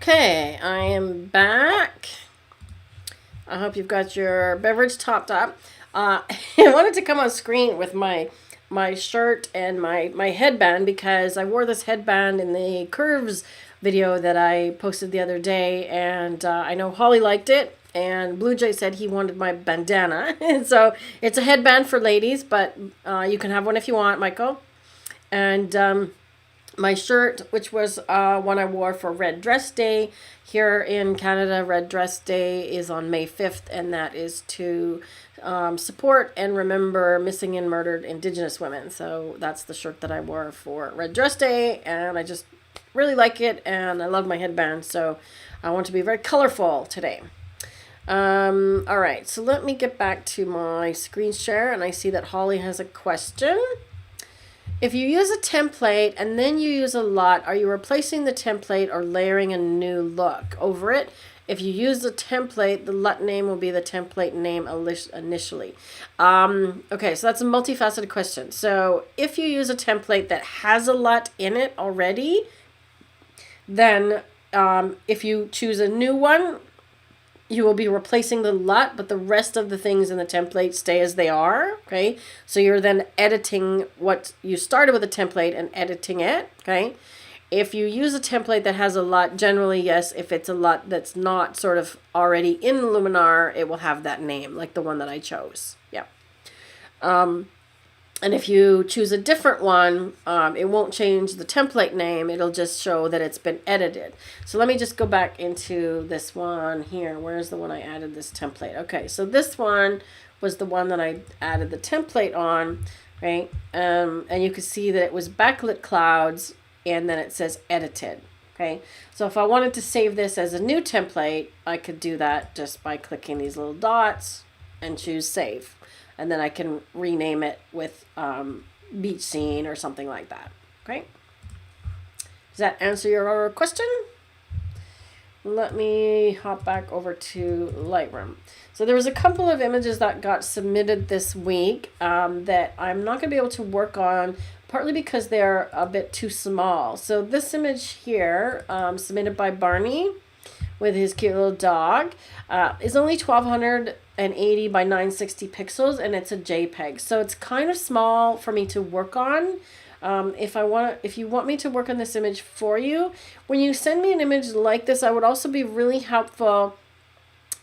Okay, I am back. I hope you've got your beverage topped up. I wanted to come on screen with my shirt and my headband because I wore this headband in the curves video that I posted the other day, and I know Holly liked it, and Blue Jay said he wanted my bandana. So it's a headband for ladies, but you can have one if you want, Michael. And my shirt, which was one I wore for Red Dress Day. Here in Canada, Red Dress Day is on May 5th, and that is to support and remember missing and murdered Indigenous women. So that's the shirt that I wore for Red Dress Day, and I just really like it, and I love my headband, so I want to be very colorful today. All right, so let me get back to my screen share, and I see that Holly has a question. If you use a template and then you use a LUT, are you replacing the template or layering a new look over it? If you use the template, the LUT name will be the template name initially. Okay, so that's a multifaceted question. So if you use a template that has a LUT in it already, then if you choose a new one, you will be replacing the LUT, but the rest of the things in the template stay as they are, okay? So you're then editing what you started with a template and editing it, okay? If you use a template that has a LUT, generally, yes, if it's a LUT that's not sort of already in Luminar, it will have that name, like the one that I chose, yeah. And if you choose a different one, it won't change the template name. It'll just show that it's been edited. So let me just go back into this one here. Where's the one I added this template? Okay, so this one was the one that I added the template on, right? And you can see that it was backlit clouds, and then it says edited, okay? So if I wanted to save this as a new template, I could do that just by clicking these little dots and choose save. And then I can rename it with beach scene or something like that. Okay. Does that answer your question? Let me hop back over to Lightroom. So there was a couple of images that got submitted this week that I'm not going to be able to work on, partly because they're a bit too small. So this image here, submitted by Barney with his cute little dog, is only 1280 by 960 pixels, and it's a JPEG. So it's kind of small for me to work on. If you want me to work on this image for you, when you send me an image like this, I would also be really helpful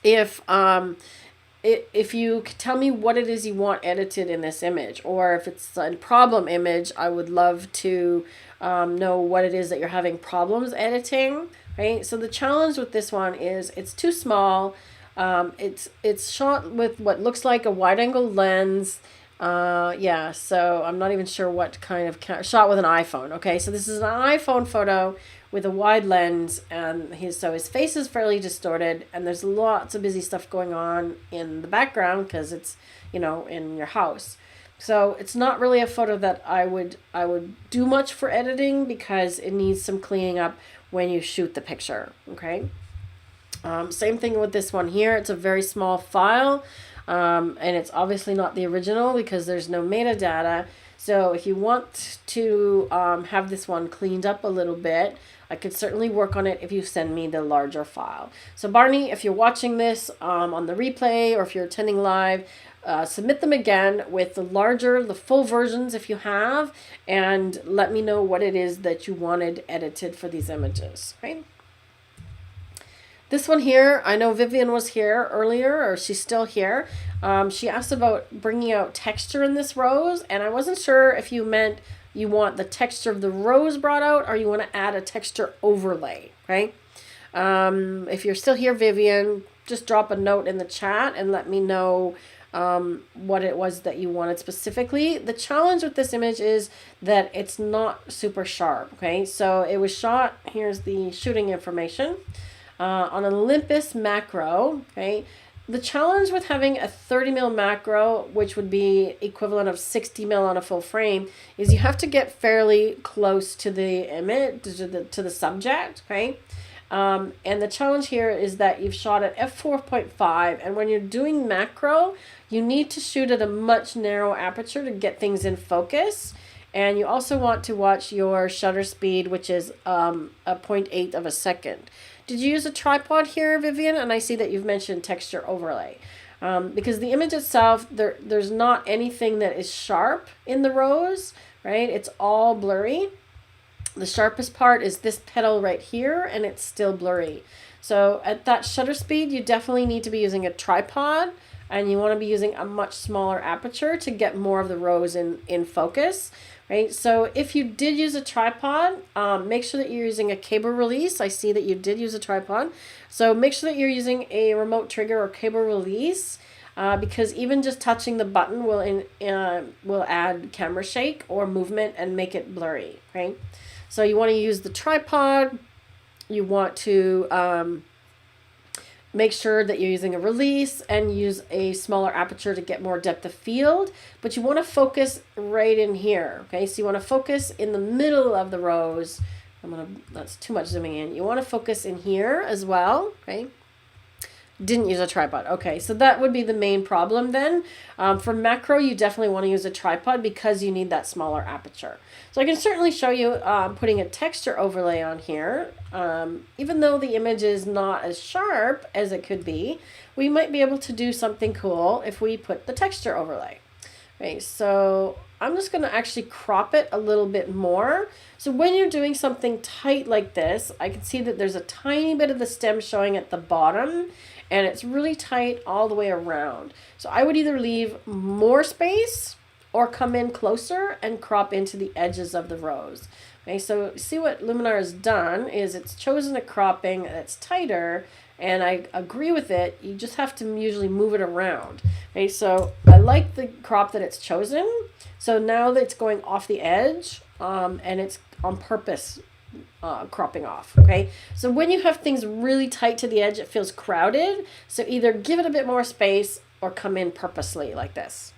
if you could tell me what it is you want edited in this image, or if it's a problem image, I would love to know what it is that you're having problems editing. Right? So the challenge with this one is it's too small. It's shot with what looks like a wide angle lens. Yeah, so I'm not even sure what kind of shot with an iPhone. Okay, so this is an iPhone photo with a wide lens, and his face is fairly distorted, and there's lots of busy stuff going on in the background because it's, you know, in your house. So it's not really a photo that I would do much for editing because it needs some cleaning up when you shoot the picture. Okay. Same thing with this one here. It's a very small file, and it's obviously not the original because there's no metadata. So if you want to have this one cleaned up a little bit, I could certainly work on it if you send me the larger file. So Barney, if you're watching this on the replay, or if you're attending live, submit them again with the full versions if you have, and let me know what it is that you wanted edited for these images, right? This one here, I know Vivian was here earlier, or she's still here. She asked about bringing out texture in this rose, and I wasn't sure if you meant you want the texture of the rose brought out, or you want to add a texture overlay, right? If you're still here, Vivian, just drop a note in the chat and let me know what it was that you wanted specifically. The challenge with this image is that it's not super sharp, okay? So it was shot, here's the shooting information, on an Olympus macro, okay? The challenge with having a 30mm macro, which would be equivalent of 60mm on a full frame, is you have to get fairly close to the image, to the subject, okay? And the challenge here is that you've shot at f4.5, and when you're doing macro, you need to shoot at a much narrow aperture to get things in focus. And you also want to watch your shutter speed, which is a 0.8 of a second. Did you use a tripod here, Vivian? And I see that you've mentioned texture overlay. Because the image itself, there's not anything that is sharp in the rows, right? It's all blurry. The sharpest part is this petal right here, and it's still blurry. So at that shutter speed, you definitely need to be using a tripod, and you want to be using a much smaller aperture to get more of the rows in focus, right? So if you did use a tripod, make sure that you're using a cable release. I see that you did use a tripod. So make sure that you're using a remote trigger or cable release, because even just touching the button will add camera shake or movement and make it blurry, right? So you want to use the tripod. You want to make sure that you're using a release and use a smaller aperture to get more depth of field. But you want to focus right in here, okay? So you want to focus in the middle of the rows. That's too much zooming in. You want to focus in here as well, okay? Didn't use a tripod. Okay, so that would be the main problem then. For macro, you definitely want to use a tripod because you need that smaller aperture. So I can certainly show you putting a texture overlay on here. Even though the image is not as sharp as it could be, we might be able to do something cool if we put the texture overlay. Okay, so I'm just going to actually crop it a little bit more. So when you're doing something tight like this, I can see that there's a tiny bit of the stem showing at the bottom, and it's really tight all the way around. So I would either leave more space or come in closer and crop into the edges of the rows. Okay, so see what Luminar has done is it's chosen a cropping that's tighter, and I agree with it. You just have to usually move it around. Okay, so I like the crop that it's chosen. So now that it's going off the edge, and it's on purpose cropping off, okay? So when you have things really tight to the edge, it feels crowded. So either give it a bit more space or come in purposely like this.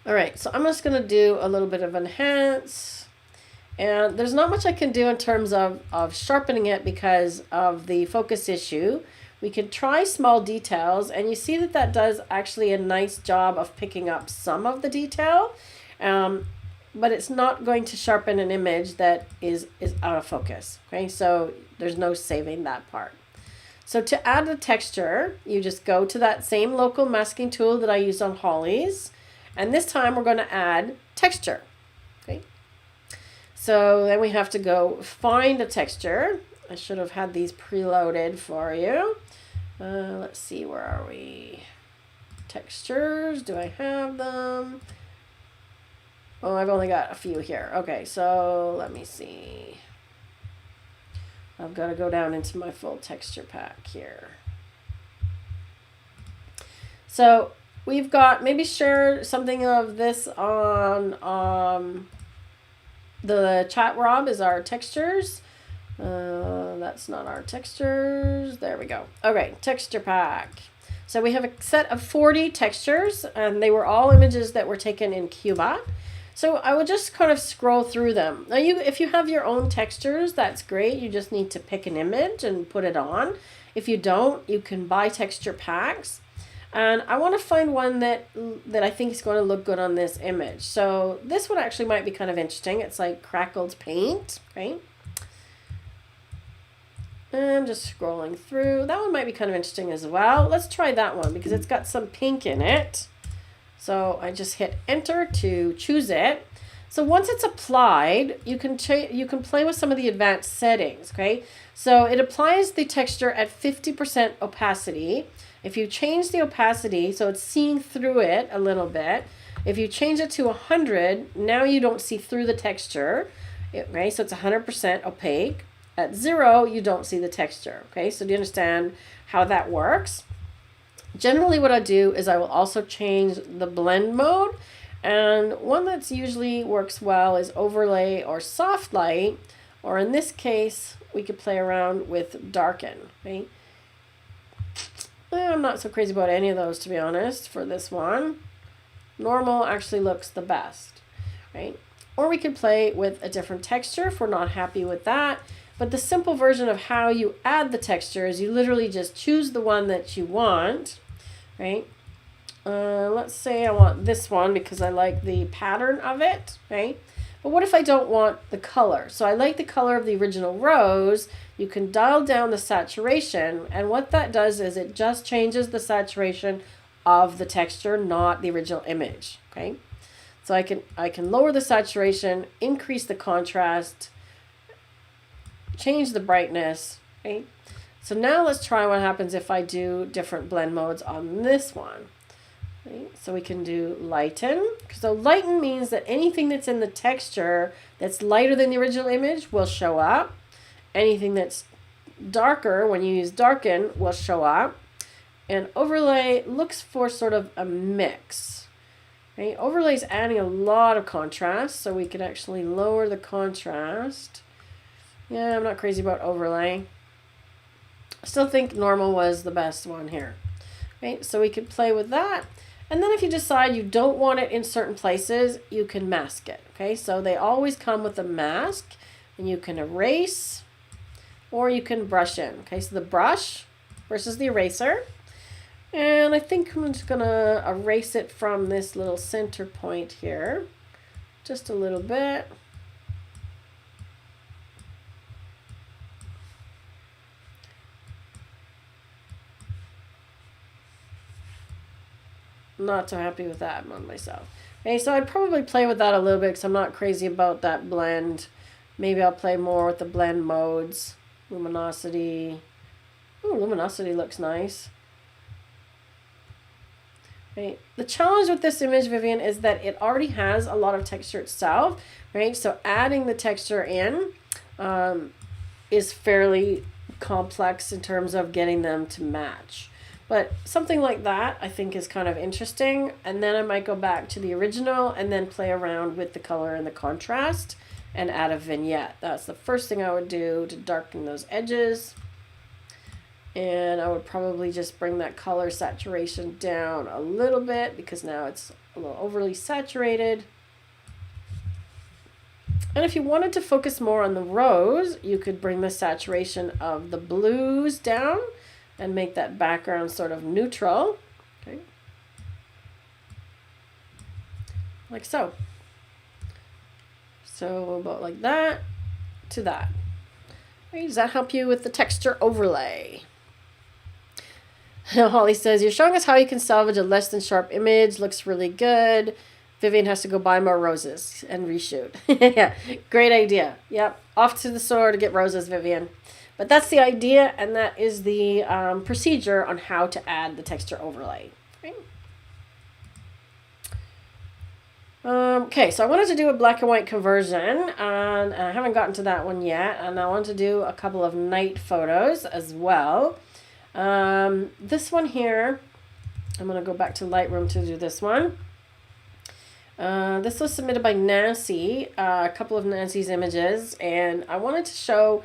All right, so I'm just gonna do a little bit of enhance. And there's not much I can do in terms of sharpening it because of the focus issue. We could try small details, and you see that that does actually a nice job of picking up some of the detail. But it's not going to sharpen an image that is out of focus, okay? So there's no saving that part. So to add the texture, you just go to that same local masking tool that I used on Holly's, and this time we're going to add texture, okay? So then we have to go find a texture. I should have had these preloaded for you. Let's see, where are we? Textures, do I have them? Oh, I've only got a few here. Okay, so let me see. I've got to go down into my full texture pack here. So we've got, maybe share something of this on the chat, Rob, is our textures. That's not our textures. There we go. Okay, texture pack. So we have a set of 40 textures, and they were all images that were taken in Cuba. So I would just kind of scroll through them. Now, if you have your own textures, that's great. You just need to pick an image and put it on. If you don't, you can buy texture packs. And I want to find one that I think is going to look good on this image. So this one actually might be kind of interesting. It's like crackled paint, right? And just scrolling through. That one might be kind of interesting as well. Let's try that one because it's got some pink in it. So I just hit enter to choose it. So once it's applied, you can play with some of the advanced settings, okay? So it applies the texture at 50% opacity. If you change the opacity, so it's seeing through it a little bit. If you change it to 100, now you don't see through the texture, okay? So it's 100% opaque. At 0, you don't see the texture, okay? So do you understand how that works? Generally what I do is I will also change the blend mode, and one that's usually works well is overlay or soft light, or in this case we could play around with darken, right? I'm not so crazy about any of those, to be honest, for this one. Normal actually looks the best, right? Or we could play with a different texture if we're not happy with that. But the simple version of how you add the texture is you literally just choose the one that you want, right? Let's say I want this one because I like the pattern of it, right? But what if I don't want the color? So I like the color of the original rose. You can dial down the saturation, and what that does is it just changes the saturation of the texture, not the original image. Okay, so I can lower the saturation, increase the contrast, change the brightness. Okay, so now let's try what happens if I do different blend modes on this one. Okay, so we can do lighten. So lighten means that anything that's in the texture that's lighter than the original image will show up. Anything that's darker, when you use darken, will show up. And overlay looks for sort of a mix. Okay, overlay is adding a lot of contrast, so we can actually lower the contrast. Yeah, I'm not crazy about overlay. I still think normal was the best one here. Okay, so we could play with that. And then if you decide you don't want it in certain places, you can mask it. Okay, so they always come with a mask, and you can erase or you can brush in. Okay, so the brush versus the eraser. And I think I'm just gonna erase it from this little center point here, just a little bit. Not so happy with that one myself. Okay, so I'd probably play with that a little bit because I'm not crazy about that blend. Maybe I'll play more with the blend modes. Luminosity. Ooh, luminosity looks nice. Right. The challenge with this image, Vivian, is that it already has a lot of texture itself, right? So adding the texture in is fairly complex in terms of getting them to match. But something like that I think is kind of interesting. And then I might go back to the original and then play around with the color and the contrast and add a vignette. That's the first thing I would do to darken those edges. And I would probably just bring that color saturation down a little bit because now it's a little overly saturated. And if you wanted to focus more on the rose, you could bring the saturation of the blues down and make that background sort of neutral. Okay. Like so. So about like that to that. Okay, does that help you with the texture overlay? Holly says, you're showing us how you can salvage a less than sharp image. Looks really good. Vivian has to go buy more roses and reshoot. Yeah, great idea. Yep, off to the store to get roses, Vivian. But that's the idea, and that is the procedure on how to add the texture overlay. Okay. Okay, so I wanted to do a black and white conversion, and I haven't gotten to that one yet, and I want to do a couple of night photos as well. This one here, I'm going to go back to Lightroom to do this one. This was submitted by Nancy, a couple of Nancy's images, and I wanted to show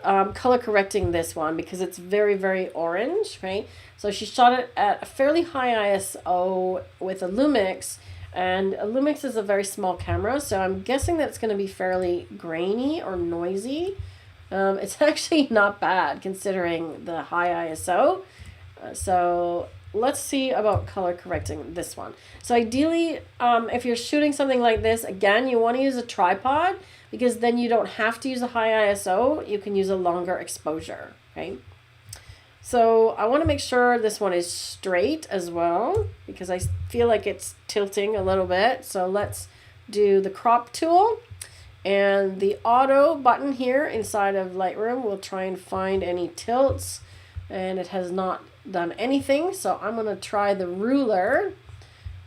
color correcting this one because it's very, very orange, right? So she shot it at a fairly high ISO with a Lumix, and a Lumix is a very small camera, so I'm guessing that it's going to be fairly grainy or noisy. It's actually not bad considering the high ISO. So let's see about color correcting this one. So ideally, if you're shooting something like this, again, you want to use a tripod because then you don't have to use a high ISO. You can use a longer exposure, okay? So I want to make sure this one is straight as well because I feel like it's tilting a little bit. So let's do the crop tool. And the auto button here inside of Lightroom will try and find any tilts, and it has not done anything. So I'm going to try the ruler,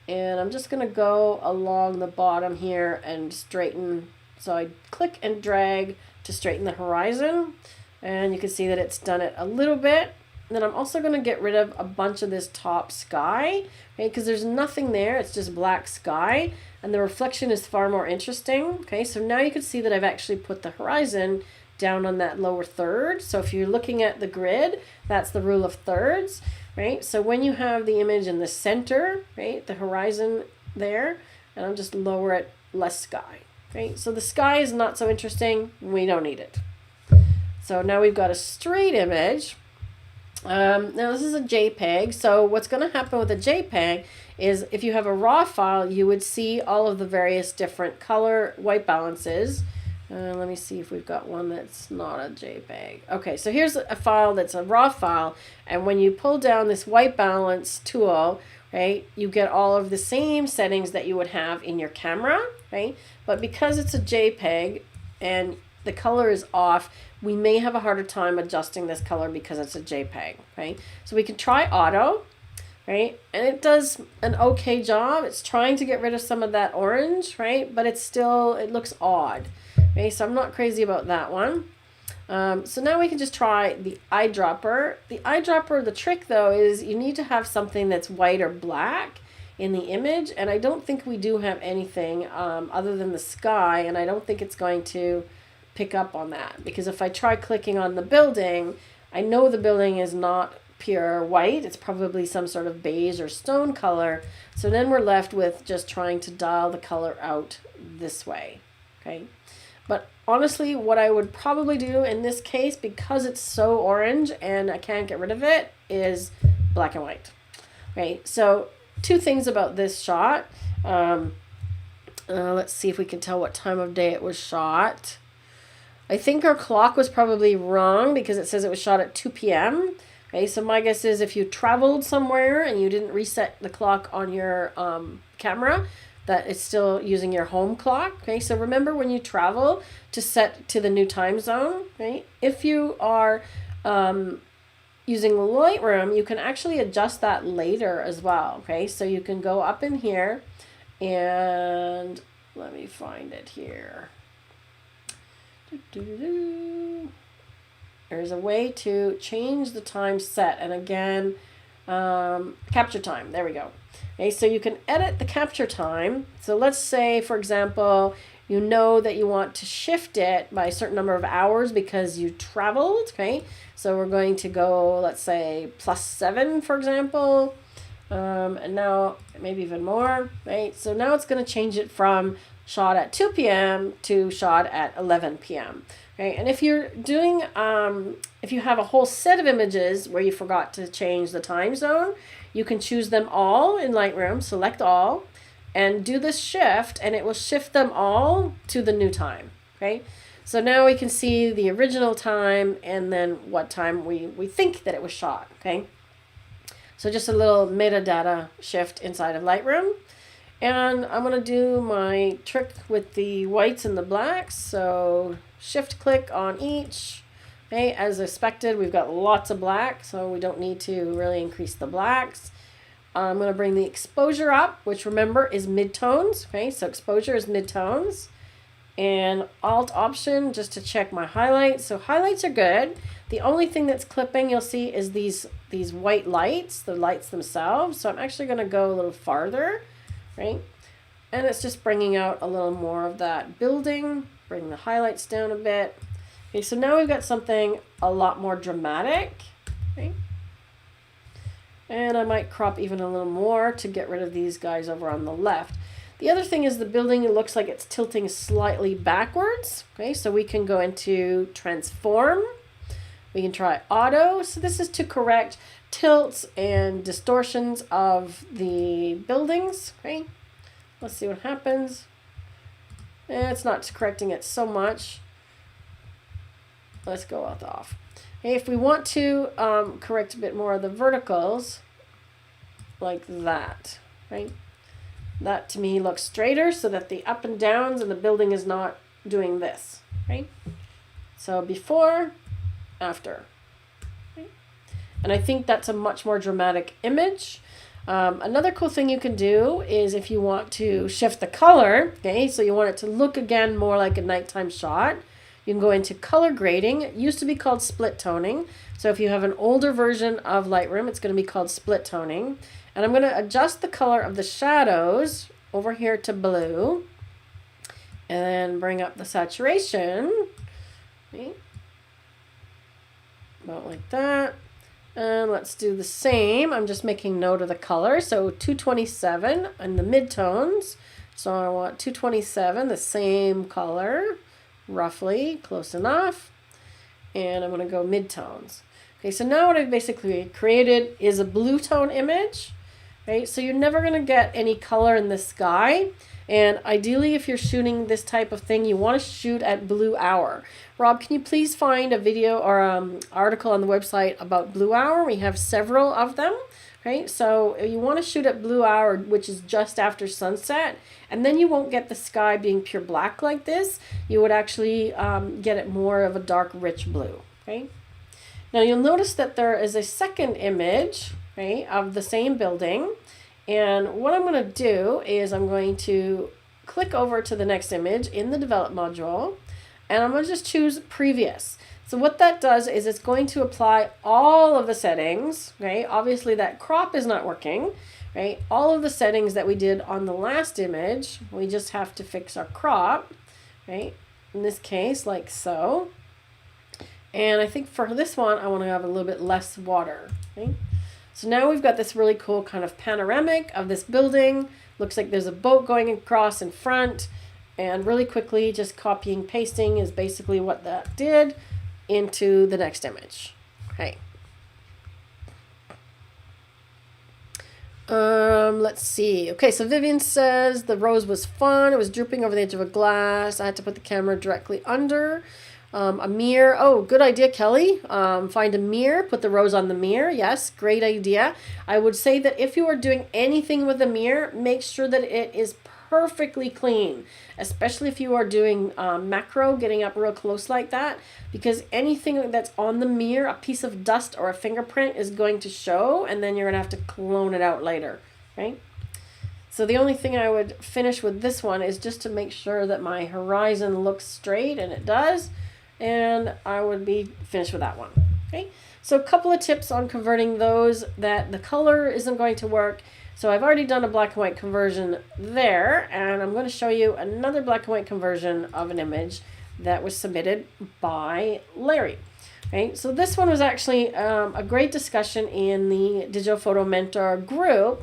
and I'm just going to go along the bottom here and straighten. So I click and drag to straighten the horizon, and you can see that it's done it a little bit. And then I'm also going to get rid of a bunch of this top sky, okay, because there's nothing there. It's just black sky, and the reflection is far more interesting. Okay, so now you can see that I've actually put the horizon down on that lower third. So if you're looking at the grid, that's the rule of thirds, right? So when you have the image in the center, right, the horizon there, and I'll just lower it less sky, right? So the sky is not so interesting. We don't need it. So now we've got a straight image. Now this is a JPEG, so what's going to happen with a JPEG is if you have a raw file, you would see all of the various different color white balances. Let me see if we've got one that's not a JPEG. Okay, so here's a file that's a raw file, and when you pull down this white balance tool, right, you get all of the same settings that you would have in your camera, right? But because it's a JPEG and the color is off, we may have a harder time adjusting this color because it's a JPEG, right? So we can try auto, right? And it does an okay job. It's trying to get rid of some of that orange, right? But it's still, it looks odd, okay? So I'm not crazy about that one. So now we can just try the eyedropper. The eyedropper, the trick though, is you need to have something that's white or black in the image. And I don't think we do have anything other than the sky. And I don't think it's going to pick up on that, because if I try clicking on the building, I know the building is not pure white. It's probably some sort of beige or stone color. So then we're left with just trying to dial the color out this way. Okay. But honestly, what I would probably do in this case, because it's so orange and I can't get rid of it, is black and white. Right. So two things about this shot. Let's see if we can tell what time of day it was shot. I think our clock was probably wrong because it says it was shot at 2 p.m. Okay, so my guess is if you traveled somewhere and you didn't reset the clock on your camera, that it's still using your home clock. Okay, so remember when you travel to set to the new time zone, right? If you are using Lightroom, you can actually adjust that later as well. Okay, so you can go up in here and let me find it here. There's a way to change the time set, and again, capture time. There we go. Okay, so you can edit the capture time. So let's say, for example, you know that you want to shift it by a certain number of hours because you traveled. Okay, so we're going to go, let's say, +7, for example, and now maybe even more. Right, so now it's going to change it from shot at 2 p.m. to shot at 11 p.m. Okay, and if you're doing, if you have a whole set of images where you forgot to change the time zone, you can choose them all in Lightroom, select all, and do this shift, and it will shift them all to the new time. Okay, so now we can see the original time and then what time we think that it was shot. Okay, so just a little metadata shift inside of Lightroom. And I'm going to do my trick with the whites and the blacks. So shift click on each. Okay, as expected, we've got lots of black, so we don't need to really increase the blacks. I'm going to bring the exposure up, which remember is midtones. Okay, so exposure is midtones. And Alt Option just to check my highlights. So highlights are good. The only thing that's clipping you'll see is these white lights, the lights themselves. So I'm actually going to go a little farther. Right, and it's just bringing out a little more of that building, bring the highlights down a bit. Okay, so now we've got something a lot more dramatic. Okay, and I might crop even a little more to get rid of these guys over on the left. The other thing is the building, it looks like it's tilting slightly backwards. Okay, so we can go into transform. We can try auto. So this is to correct tilts and distortions of the buildings. Okay, let's see what happens. It's not correcting it so much. Let's go off. Okay, if we want to correct a bit more of the verticals, like that, right? That to me looks straighter so that the up and downs and the building is not doing this, right? So before, after. And I think that's a much more dramatic image. Another cool thing you can do is if you want to shift the color, okay, so you want it to look again more like a nighttime shot, you can go into color grading. It used to be called split toning. So if you have an older version of Lightroom, it's going to be called split toning. And I'm going to adjust the color of the shadows over here to blue. And then bring up the saturation. Okay. About like that. And let's do the same. I'm just making note of the color. So 227 and the midtones. So I want 227, the same color, roughly, close enough. And I'm going to go midtones. Okay, so now what I've basically created is a blue tone image. Right, so you're never going to get any color in the sky. And ideally, if you're shooting this type of thing, you want to shoot at blue hour. Rob, can you please find a video or article on the website about blue hour? We have several of them. Right, so you want to shoot at blue hour, which is just after sunset, and then you won't get the sky being pure black like this. You would actually get it more of a dark, rich blue. Okay. Now you'll notice that there is a second image, right, of the same building. And what I'm going to do is I'm going to click over to the next image in the develop module, and I'm going to just choose previous. So what that does is it's going to apply all of the settings, right? Obviously that crop is not working, right? All of the settings that we did on the last image, we just have to fix our crop, right? In this case, like so. And I think for this one, I want to have a little bit less water. Okay? So now we've got this really cool kind of panoramic of this building. Looks like there's a boat going across in front. And really quickly, just copying, pasting is basically what that did into the next image. Okay. Let's see. Okay, so Vivian says the rose was fun. It was drooping over the edge of a glass. I had to put the camera directly under. A mirror. Oh, good idea, Kelly. Find a mirror, put the rose on the mirror. Yes, great idea. I would say that if you are doing anything with a mirror, make sure that it is perfectly clean, especially if you are doing macro, getting up real close like that, because anything that's on the mirror, a piece of dust or a fingerprint is going to show, and then you're going to have to clone it out later, right? So the only thing I would finish with this one is just to make sure that my horizon looks straight, and it does. And I would be finished with that one. Okay, so a couple of tips on converting those that the color isn't going to work. So I've already done a black and white conversion there, and I'm going to show you another black and white conversion of an image that was submitted by Larry. Okay, so this one was actually a great discussion in the Digital Photo Mentor group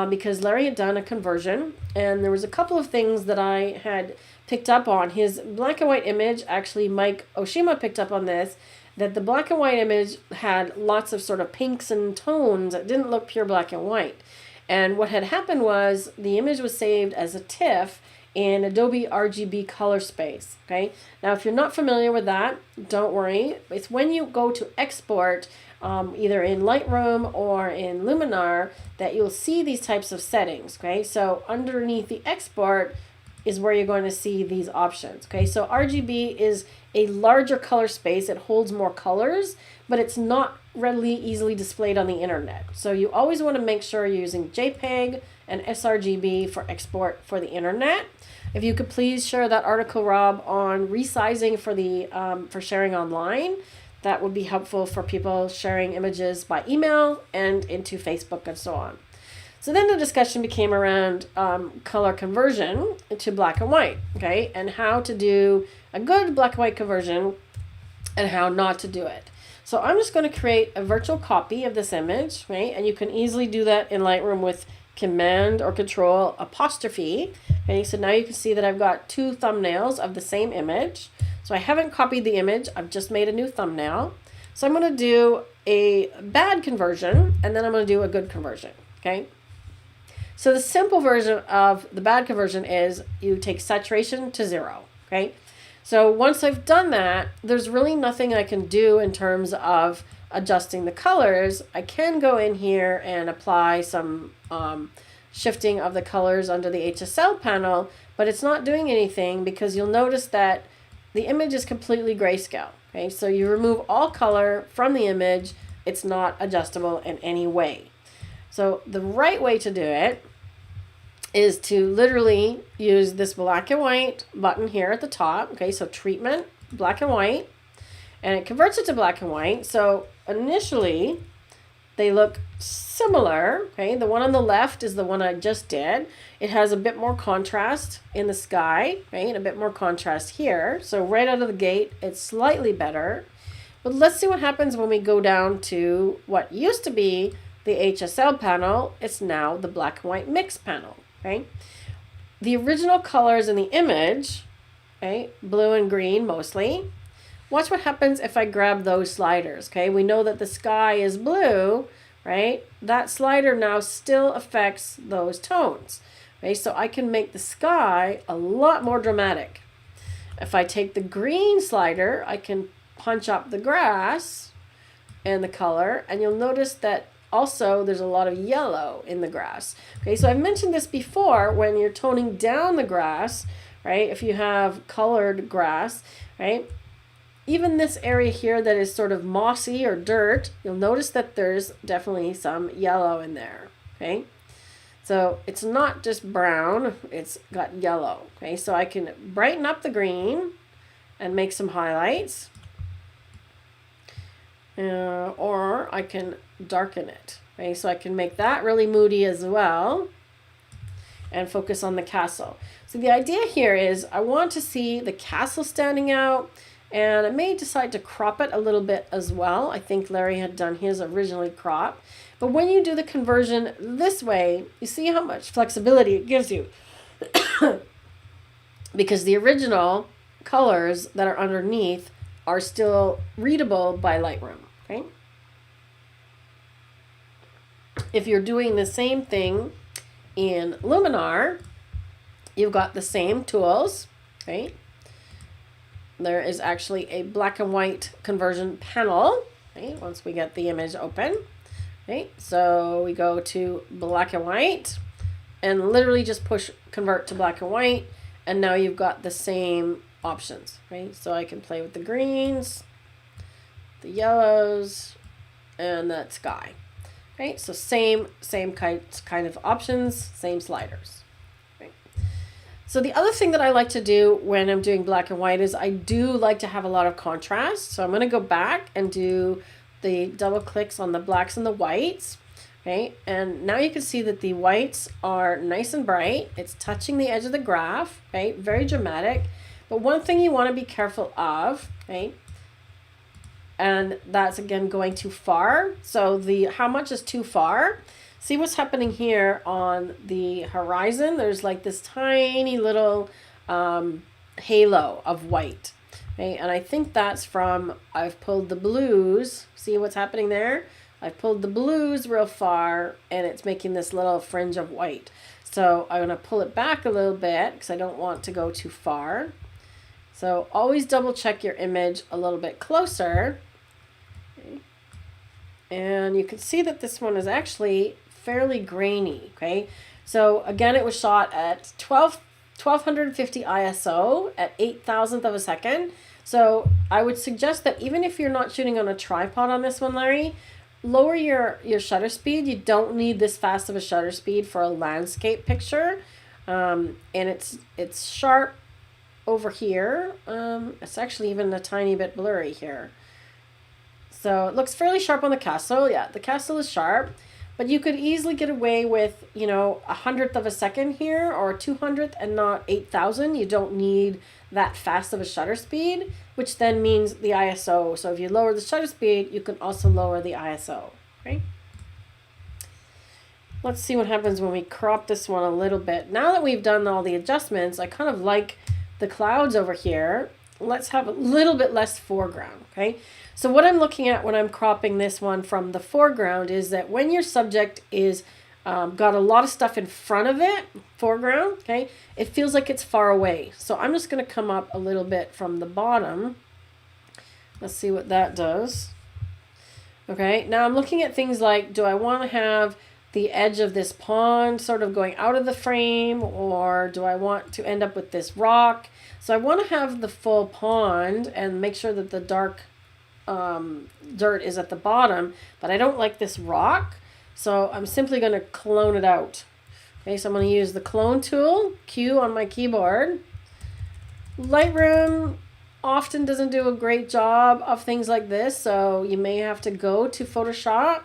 because Larry had done a conversion, and there was a couple of things that I had picked up on. His black and white image, actually Mike Oshima picked up on this, that the black and white image had lots of sort of pinks and tones that didn't look pure black and white. And what had happened was the image was saved as a TIFF in Adobe RGB color space. Okay, now if you're not familiar with that, don't worry. It's when you go to export either in Lightroom or in Luminar that you'll see these types of settings. Okay, so underneath the export is where you're going to see these options. Okay, so RGB is a larger color space. It holds more colors, but it's not readily easily displayed on the internet. So you always want to make sure you're using JPEG and sRGB for export for the internet. If you could please share that article, Rob, on resizing for the for sharing online, that would be helpful for people sharing images by email and into Facebook and so on. So then the discussion became around color conversion to black and white, okay, and how to do a good black and white conversion and how not to do it. So I'm just going to create a virtual copy of this image, right, and you can easily do that in Lightroom with Command or Control apostrophe. Okay, so now you can see that I've got two thumbnails of the same image. So I haven't copied the image, I've just made a new thumbnail. So I'm going to do a bad conversion, and then I'm going to do a good conversion, okay. So the simple version of the bad conversion is you take saturation to 0, okay? So once I've done that, there's really nothing I can do in terms of adjusting the colors. I can go in here and apply some shifting of the colors under the HSL panel, but it's not doing anything because you'll notice that the image is completely grayscale, okay? So you remove all color from the image, it's not adjustable in any way. So the right way to do it is to literally use this black and white button here at the top. Okay, so treatment, black and white, and it converts it to black and white. So initially they look similar. Okay, the one on the left is the one I just did. It has a bit more contrast in the sky, right, and a bit more contrast here. So right out of the gate, it's slightly better. But let's see what happens when we go down to what used to be the HSL panel. It's now the black and white mix panel. Okay, the original colors in the image, okay, blue and green mostly, Watch what happens if I grab those sliders, okay? We know that the sky is blue, right? That slider now still affects those tones, okay? So I can make the sky a lot more dramatic. If I take the green slider, I can punch up the grass and the color, and you'll notice that also there's a lot of yellow in the grass. Okay, so I mentioned this before when you're toning down the grass, right? If you have colored grass, right? Even this area here that is sort of mossy or dirt, you'll notice that there's definitely some yellow in there, okay? So it's not just brown, it's got yellow, okay? So I can brighten up the green and make some highlights. Or I can darken it, okay? So I can make that really moody as well and focus on the castle. So the idea here is I want to see the castle standing out, and I may decide to crop it a little bit as well. I think Larry had done his originally cropped. But when you do the conversion this way, you see how much flexibility it gives you. Because the original colors that are underneath are still readable by Lightroom, okay? If you're doing the same thing in Luminar, you've got the same tools, right? There is actually a black and white conversion panel, right? Once we get the image open, right? So we go to black and white and literally just push convert to black and white, and now you've got the same options, right? So I can play with the greens, the yellows, and that sky, right? So same kind of options, same sliders. So the other thing that I like to do when I'm doing black and white is I do like to have a lot of contrast. So I'm going to go back and do the double clicks on the blacks and the whites. Okay, and now you can see that the whites are nice and bright. It's touching the edge of the graph, right? Very dramatic. But one thing you want to be careful of, okay, and that's again going too far. So the how much is too far? See what's happening here on the horizon. There's like this tiny little halo of white. Okay, and I think that's from, I've pulled the blues. See what's happening there? I've pulled the blues real far and it's making this little fringe of white. So I'm going to pull it back a little bit because I don't want to go too far. So always double check your image a little bit closer. Okay. And you can see that this one is actually fairly grainy, okay? So again, it was shot at 1250 ISO at 8,000th of a second. So I would suggest that even if you're not shooting on a tripod on this one, Larry, lower your shutter speed. You don't need this fast of a shutter speed for a landscape picture. And it's sharp over here. It's actually even a tiny bit blurry here. So it looks fairly sharp on the castle. Yeah, the castle is sharp. But you could easily get away with, you know, 100th of a second here or 200th and not 8,000. You don't need that fast of a shutter speed, which then means the ISO. So if you lower the shutter speed, you can also lower the ISO, right? Let's see what happens when we crop this one a little bit. Now that we've done all the adjustments, I kind of like the clouds over here. Let's have a little bit less foreground, okay? So what I'm looking at when I'm cropping this one from the foreground is that when your subject is got a lot of stuff in front of it, foreground, okay, it feels like it's far away. So I'm just going to come up a little bit from the bottom. Let's see what that does. Okay, now I'm looking at things like, do I want to have the edge of this pond sort of going out of the frame, or do I want to end up with this rock? So I want to have the full pond and make sure that the dark dirt is at the bottom, but I don't like this rock, so I'm simply going to clone it out. Okay, so I'm going to use the clone tool, Q on my keyboard. Lightroom often doesn't do a great job of things like this, so you may have to go to Photoshop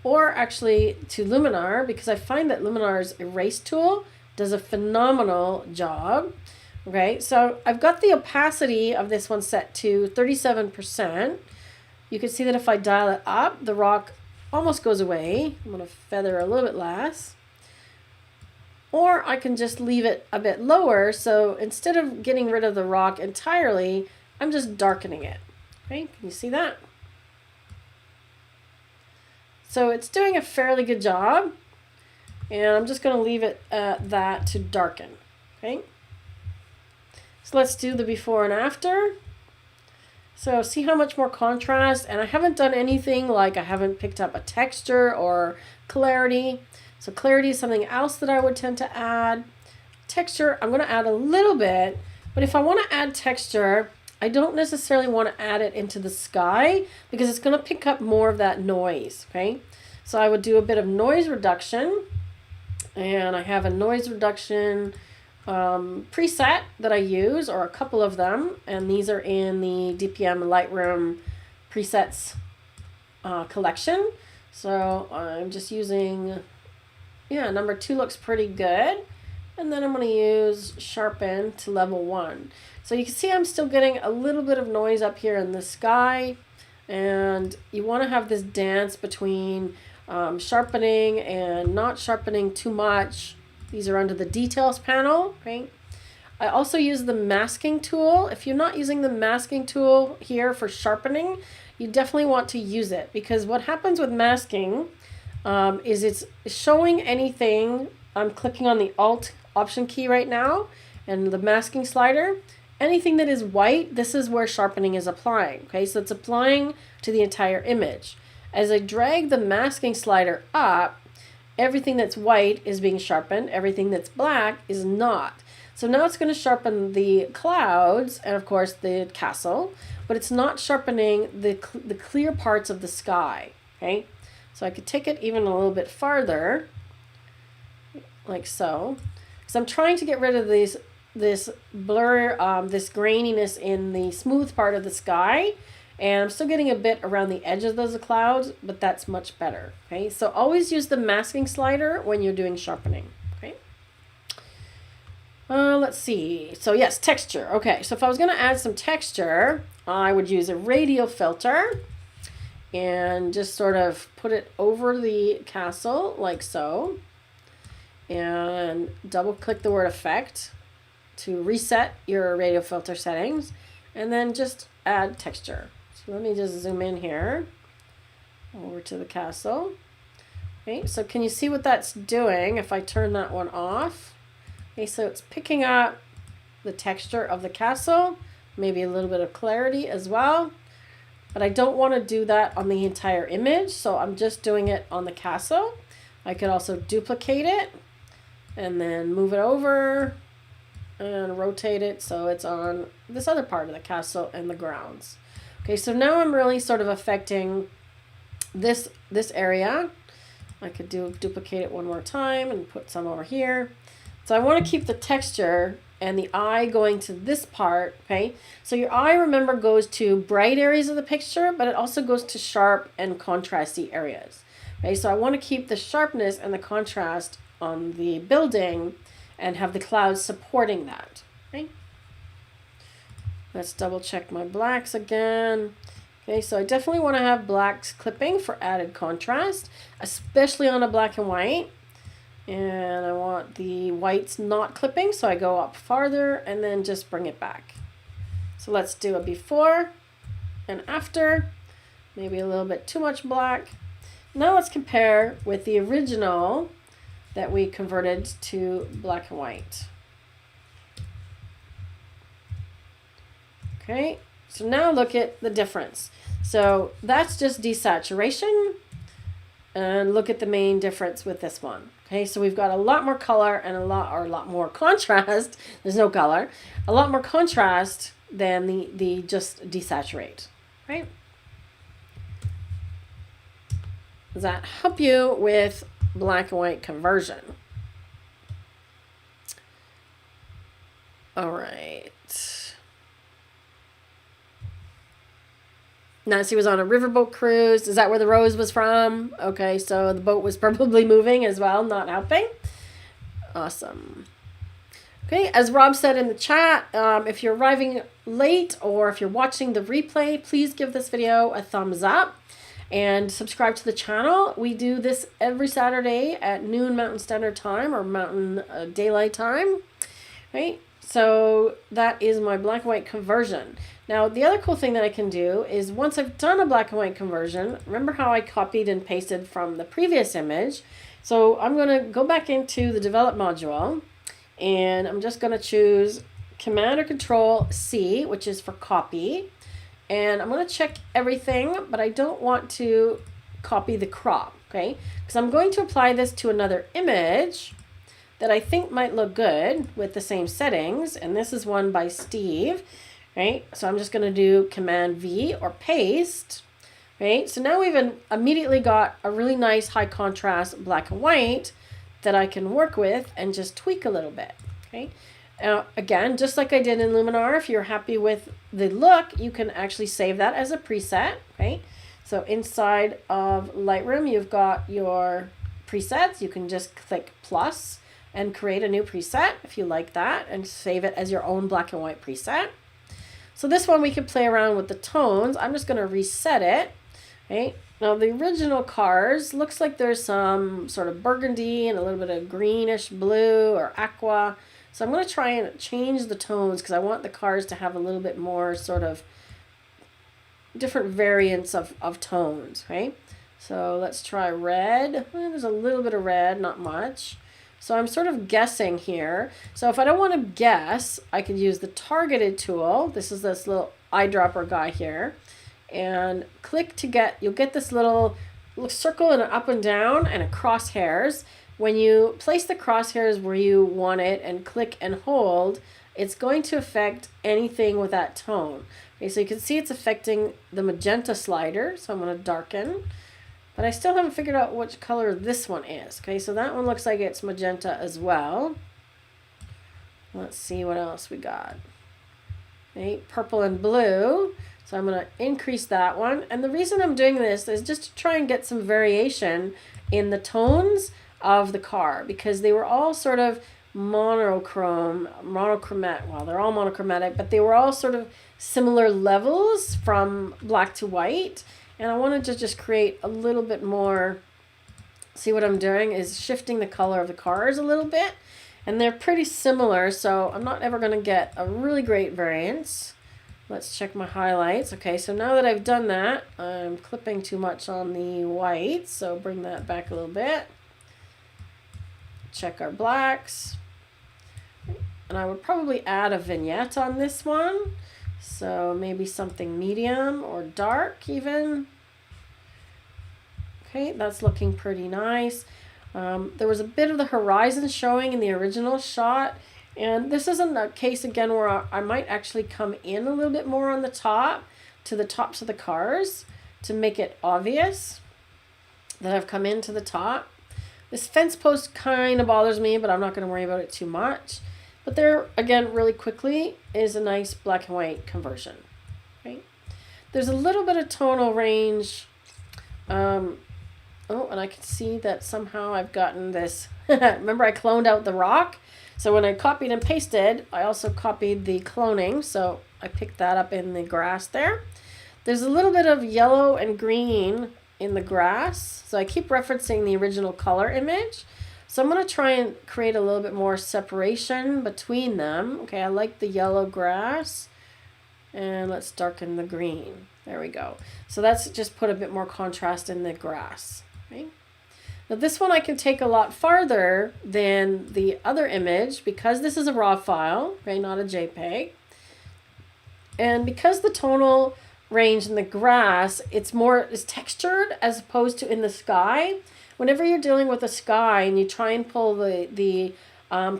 or actually to Luminar, because I find that Luminar's erase tool does a phenomenal job. Okay, so I've got the opacity of this one set to 37%. You can see that if I dial it up, the rock almost goes away. I'm going to feather a little bit less. Or I can just leave it a bit lower. So instead of getting rid of the rock entirely, I'm just darkening it. Okay, can you see that? So it's doing a fairly good job. And I'm just going to leave it at that to darken. Okay. So let's do the before and after. So see how much more contrast, and I haven't done anything like I haven't picked up a texture or clarity. So clarity is something else that I would tend to add. Texture, I'm going to add a little bit, but if I want to add texture, I don't necessarily want to add it into the sky because it's going to pick up more of that noise. Okay. So I would do a bit of noise reduction, and I have a noise reduction preset that I use, or a couple of them, and these are in the DPM Lightroom presets collection. So I'm just using, yeah, number 2 looks pretty good, and then I'm going to use sharpen to level 1. So you can see I'm still getting a little bit of noise up here in the sky, and you want to have this dance between sharpening and not sharpening too much. These are under the details panel, right? I also use the masking tool. If you're not using the masking tool here for sharpening, you definitely want to use it, because what happens with masking is it's showing anything. I'm clicking on the Alt Option key right now and the masking slider. Anything that is white, this is where sharpening is applying. Okay, so it's applying to the entire image. As I drag the masking slider up, everything that's white is being sharpened. Everything that's black is not. So now it's going to sharpen the clouds and, of course, the castle, but it's not sharpening the clear parts of the sky. Okay, so I could take it even a little bit farther, like so. Because I'm trying to get rid of this blur, this graininess in the smooth part of the sky. And I'm still getting a bit around the edge of those clouds, but that's much better. Okay, so always use the masking slider when you're doing sharpening. Okay. Let's see. So yes, texture. Okay, so if I was going to add some texture, I would use a radial filter and just sort of put it over the castle like so. And double click the word effect to reset your radial filter settings, and then just add texture. Let me just zoom in here over to the castle. Okay, so can you see what that's doing if I turn that one off? Okay, so it's picking up the texture of the castle, maybe a little bit of clarity as well. But I don't want to do that on the entire image, so I'm just doing it on the castle. I could also duplicate it and then move it over and rotate it so it's on this other part of the castle and the grounds. Okay, so now I'm really sort of affecting this area. I could duplicate it one more time and put some over here. So I want to keep the texture and the eye going to this part, okay? So your eye, remember, goes to bright areas of the picture, but it also goes to sharp and contrasty areas. Okay, so I want to keep the sharpness and the contrast on the building and have the clouds supporting that, okay? Let's double check my blacks again. Okay, so I definitely want to have blacks clipping for added contrast, especially on a black and white. And I want the whites not clipping, so I go up farther and then just bring it back. So let's do a before and after, maybe a little bit too much black. Now let's compare with the original that we converted to black and white. Okay, so now look at the difference. So that's just desaturation, and look at the main difference with this one. Okay, so we've got a lot more color and a lot more contrast. There's no color. A lot more contrast than the just desaturate, right? Does that help you with black and white conversion? All right. Nancy was on a riverboat cruise. Is that where the rose was from? Okay, so the boat was probably moving as well, not helping. Awesome. Okay, as Rob said in the chat, if you're arriving late or if you're watching the replay, please give this video a thumbs up and subscribe to the channel. We do this every Saturday at noon Mountain Standard Time or Mountain Daylight Time. Right? So that is my black and white conversion. Now, the other cool thing that I can do is once I've done a black and white conversion, remember how I copied and pasted from the previous image? So I'm going to go back into the develop module, and I'm just going to choose Command or Control C, which is for copy. And I'm going to check everything, but I don't want to copy the crop, okay? Because I'm going to apply this to another image that I think might look good with the same settings. And this is one by Steve, right? So I'm just going to do Command V or paste, right? So now we've immediately got a really nice high contrast black and white that I can work with and just tweak a little bit, okay? Again, just like I did in Luminar, if you're happy with the look, you can actually save that as a preset, okay? So inside of Lightroom, you've got your presets. You can just click plus and create a new preset if you like that and save it as your own black and white preset. So this one we can play around with the tones. I'm just going to reset it, okay? Now the original cars, looks like there's some sort of burgundy and a little bit of greenish blue or aqua. So I'm going to try and change the tones because I want the cars to have a little bit more sort of different variants of tones, right? So let's try red. There's a little bit of red, not much. So I'm sort of guessing here. So if I don't want to guess, I could use the targeted tool. This is this little eyedropper guy here. And click to get, you'll get this little circle and an up and down and a crosshairs. When you place the crosshairs where you want it and click and hold, it's going to affect anything with that tone. Okay, so you can see it's affecting the magenta slider. So I'm going to darken, but I still haven't figured out which color this one is. Okay, so that one looks like it's magenta as well. Let's see what else we got. Okay, purple and blue. So I'm going to increase that one. And the reason I'm doing this is just to try and get some variation in the tones of the car, because they were all sort of monochromatic. Well, they're all monochromatic, but they were all sort of similar levels from black to white. And I wanted to just create a little bit more. See, what I'm doing is shifting the color of the cars a little bit, and they're pretty similar, so I'm not ever going to get a really great variance. Let's check my highlights. Okay, so now that I've done that, I'm clipping too much on the white, so bring that back a little bit. Check our blacks. And I would probably add a vignette on this one. So maybe something medium or dark even. Okay, that's looking pretty nice. There was a bit of the horizon showing in the original shot. And this isn't a case again where I might actually come in a little bit more on the top, to the tops of the cars, to make it obvious that I've come into the top. This fence post kind of bothers me, but I'm not going to worry about it too much. But there, again, really quickly, is a nice black and white conversion. Right? There's a little bit of tonal range. Oh, and I can see that somehow I've gotten this. Remember, I cloned out the rock? So when I copied and pasted, I also copied the cloning. So I picked that up in the grass there. There's a little bit of yellow and green in the grass. So I keep referencing the original color image. So I'm going to try and create a little bit more separation between them. Okay, I like the yellow grass. And let's darken the green. There we go. So that's just put a bit more contrast in the grass. Okay. Now this one I can take a lot farther than the other image because this is a raw file, okay, not a JPEG. And because the tonal range in the grass, it's textured as opposed to in the sky. Whenever you're dealing with the sky and you try and pull the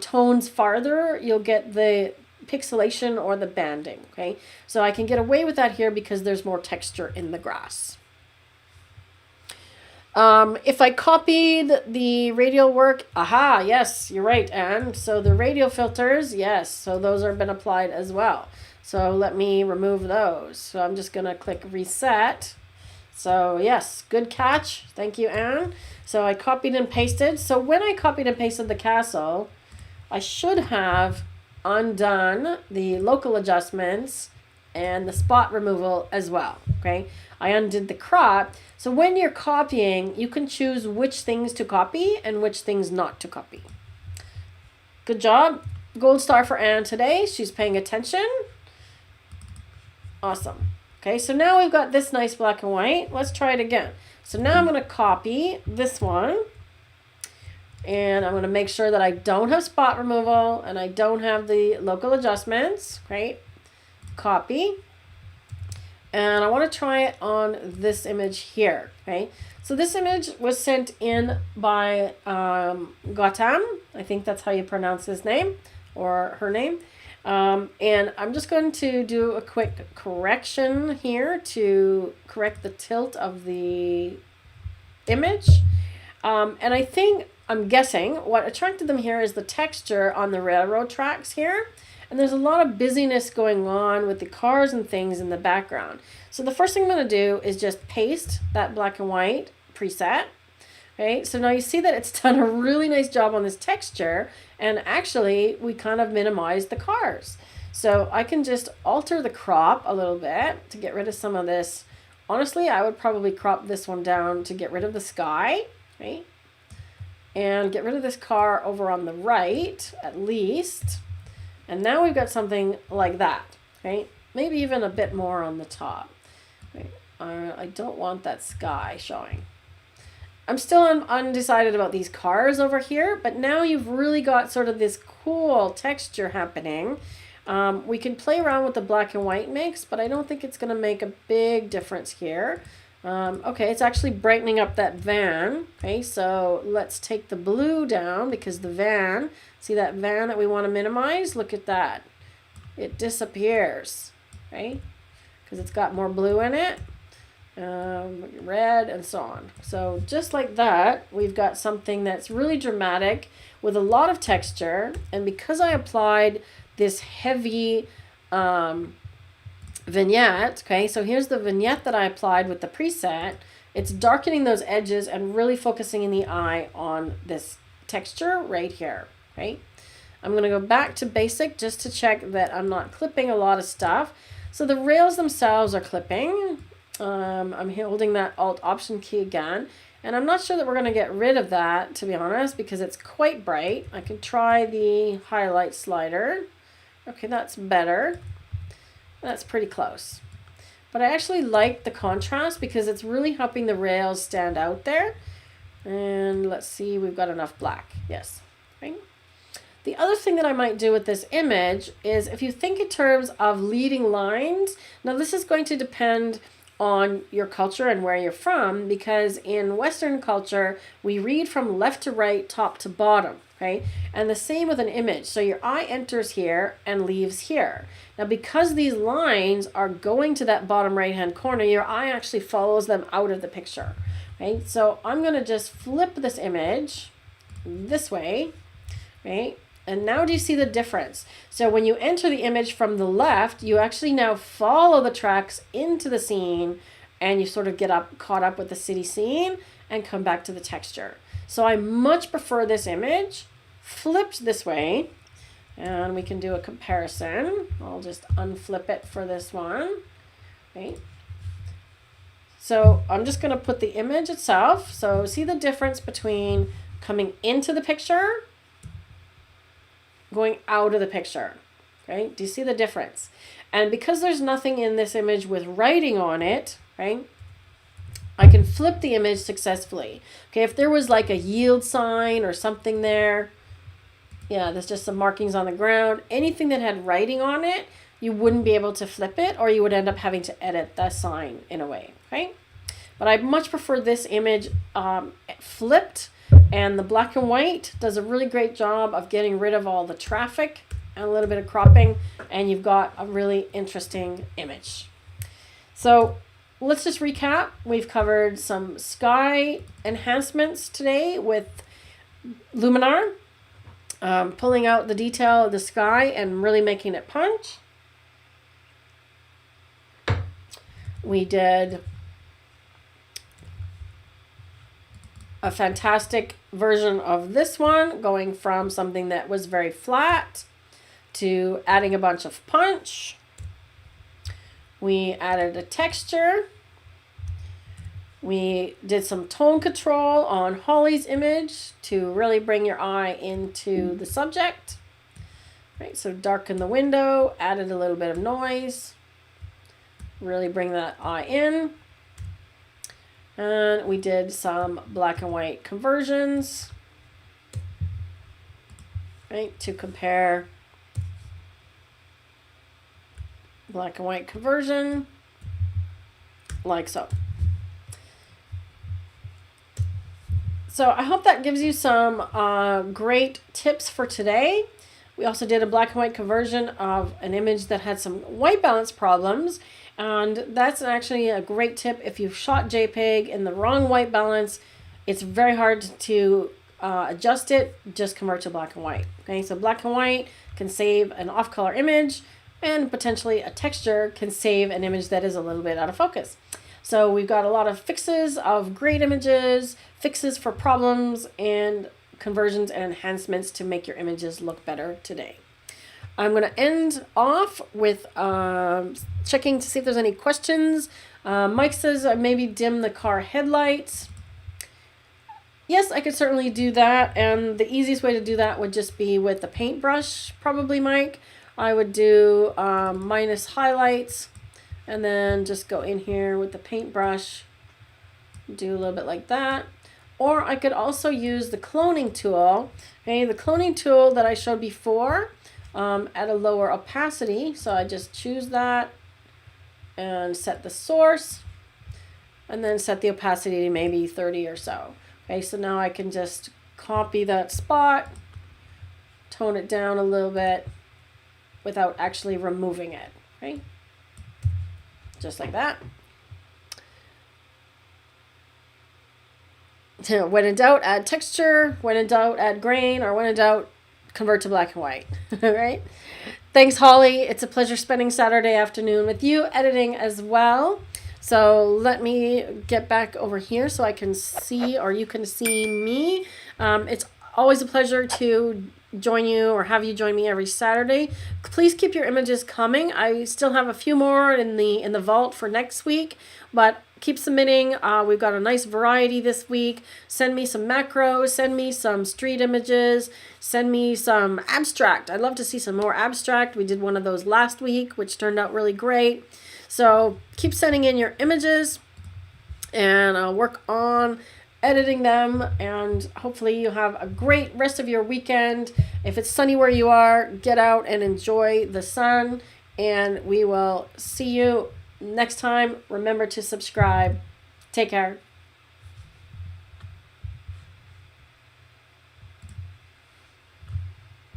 tones farther, you'll get the pixelation or the banding, okay? So I can get away with that here because there's more texture in the grass. If I copied the radial work, aha, yes, you're right, Anne. So the radial filters, yes, so those have been applied as well. So let me remove those. So I'm just going to click reset. So yes, good catch. Thank you, Anne. So I copied and pasted. So when I copied and pasted the castle, I should have undone the local adjustments and the spot removal as well, okay? I undid the crop. So when you're copying, you can choose which things to copy and which things not to copy. Good job. Gold star for Anne today. She's paying attention. Awesome. Okay, so now we've got this nice black and white. Let's try it again. So now I'm going to copy this one. And I'm going to make sure that I don't have spot removal and I don't have the local adjustments. Right? Copy. And I want to try it on this image here. Okay? So this image was sent in by Gautam. I think that's how you pronounce his name or her name. And I'm just going to do a quick correction here to correct the tilt of the image. And I think, I'm guessing, what attracted them here is the texture on the railroad tracks here. And there's a lot of busyness going on with the cars and things in the background. So the first thing I'm going to do is just paste that black and white preset. Okay, so now you see that it's done a really nice job on this texture, and actually we kind of minimized the cars. So I can just alter the crop a little bit to get rid of some of this. Honestly, I would probably crop this one down to get rid of the sky, right? And get rid of this car over on the right, at least. And now we've got something like that, right? Maybe even a bit more on the top. Right? I don't want that sky showing. I'm still undecided about these cars over here, but now you've really got sort of this cool texture happening. We can play around with the black and white mix, but I don't think it's going to make a big difference here. Okay, it's actually brightening up that van. Okay, so let's take the blue down because the van, see that van that we want to minimize? Look at that. It disappears, right? Because it's got more blue in it. Red and so on. So just like that, we've got something that's really dramatic with a lot of texture. And because I applied this heavy vignette, okay, so here's the vignette that I applied with the preset. It's darkening those edges and really focusing in the eye on this texture right here, right? I'm going to go back to basic just to check that I'm not clipping a lot of stuff. So the rails themselves are clipping. I'm holding that Alt Option key again, and I'm not sure that we're going to get rid of that, to be honest, because it's quite bright. I can try the highlight slider. Okay, that's better. That's pretty close. But I actually like the contrast because it's really helping the rails stand out there. And let's see, we've got enough black. Yes. Right. The other thing that I might do with this image is if you think in terms of leading lines, now this is going to depend on your culture and where you're from, because in Western culture, we read from left to right, top to bottom, okay? And the same with an image. So your eye enters here and leaves here. Now, because these lines are going to that bottom right-hand corner, your eye actually follows them out of the picture, right? So I'm gonna just flip this image this way, right? And now do you see the difference? So when you enter the image from the left, you actually now follow the tracks into the scene and you sort of get caught up with the city scene and come back to the texture. So I much prefer this image flipped this way, and we can do a comparison. I'll just unflip it for this one, right? So I'm just gonna put the image itself. So see the difference between coming into the picture, going out of the picture, right? Do you see the difference? And because there's nothing in this image with writing on it, right, I can flip the image successfully. Okay, if there was like a yield sign or something there, yeah, there's just some markings on the ground, anything that had writing on it, you wouldn't be able to flip it, or you would end up having to edit that sign in a way, right? But I much prefer this image flipped. And the black and white does a really great job of getting rid of all the traffic and a little bit of cropping, and you've got a really interesting image. So let's just recap. We've covered some sky enhancements today with Luminar, pulling out the detail of the sky and really making it punch. We did a fantastic version of this one, going from something that was very flat to adding a bunch of punch. We added a texture. We did some tone control on Holly's image to really bring your eye into the subject. Right, so darken the window, added a little bit of noise. Really bring that eye in. And we did some black and white conversions, right, to compare black and white conversion, like so. So I hope that gives you some great tips for today. We also did a black and white conversion of an image that had some white balance problems. And that's actually a great tip. If you've shot JPEG in the wrong white balance, it's very hard to adjust it. Just convert to black and white. Okay, so black and white can save an off-color image, and potentially a texture can save an image that is a little bit out of focus. So we've got a lot of fixes of great images, fixes for problems, and conversions and enhancements to make your images look better today. I'm going to end off with checking to see if there's any questions. Mike says maybe dim the car headlights. Yes, I could certainly do that. And the easiest way to do that would just be with the paintbrush, probably, Mike. I would do minus highlights and then just go in here with the paintbrush, do a little bit like that. Or I could also use the cloning tool. Okay, the cloning tool that I showed before at a lower opacity. So I just choose that and set the source and then set the opacity to maybe 30 or so. Okay, so now I can just copy that spot, tone it down a little bit without actually removing it. Okay, just like that. When in doubt, add texture. When in doubt, add grain. Or when in doubt, convert to black and white. All right. Thanks, Holly. It's a pleasure spending Saturday afternoon with you, editing as well. So let me get back over here so I can see, or you can see me. It's always a pleasure to join you or have you join me every Saturday. Please keep your images coming. I still have a few more in the vault for next week, but keep submitting. We've got a nice variety this week. Send me some macros, send me some street images, send me some abstract. I'd love to see some more abstract. We did one of those last week, which turned out really great. So keep sending in your images and I'll work on editing them, and hopefully you have a great rest of your weekend. If it's sunny where you are, get out and enjoy the sun, and we will see you next time. Remember to subscribe. Take care.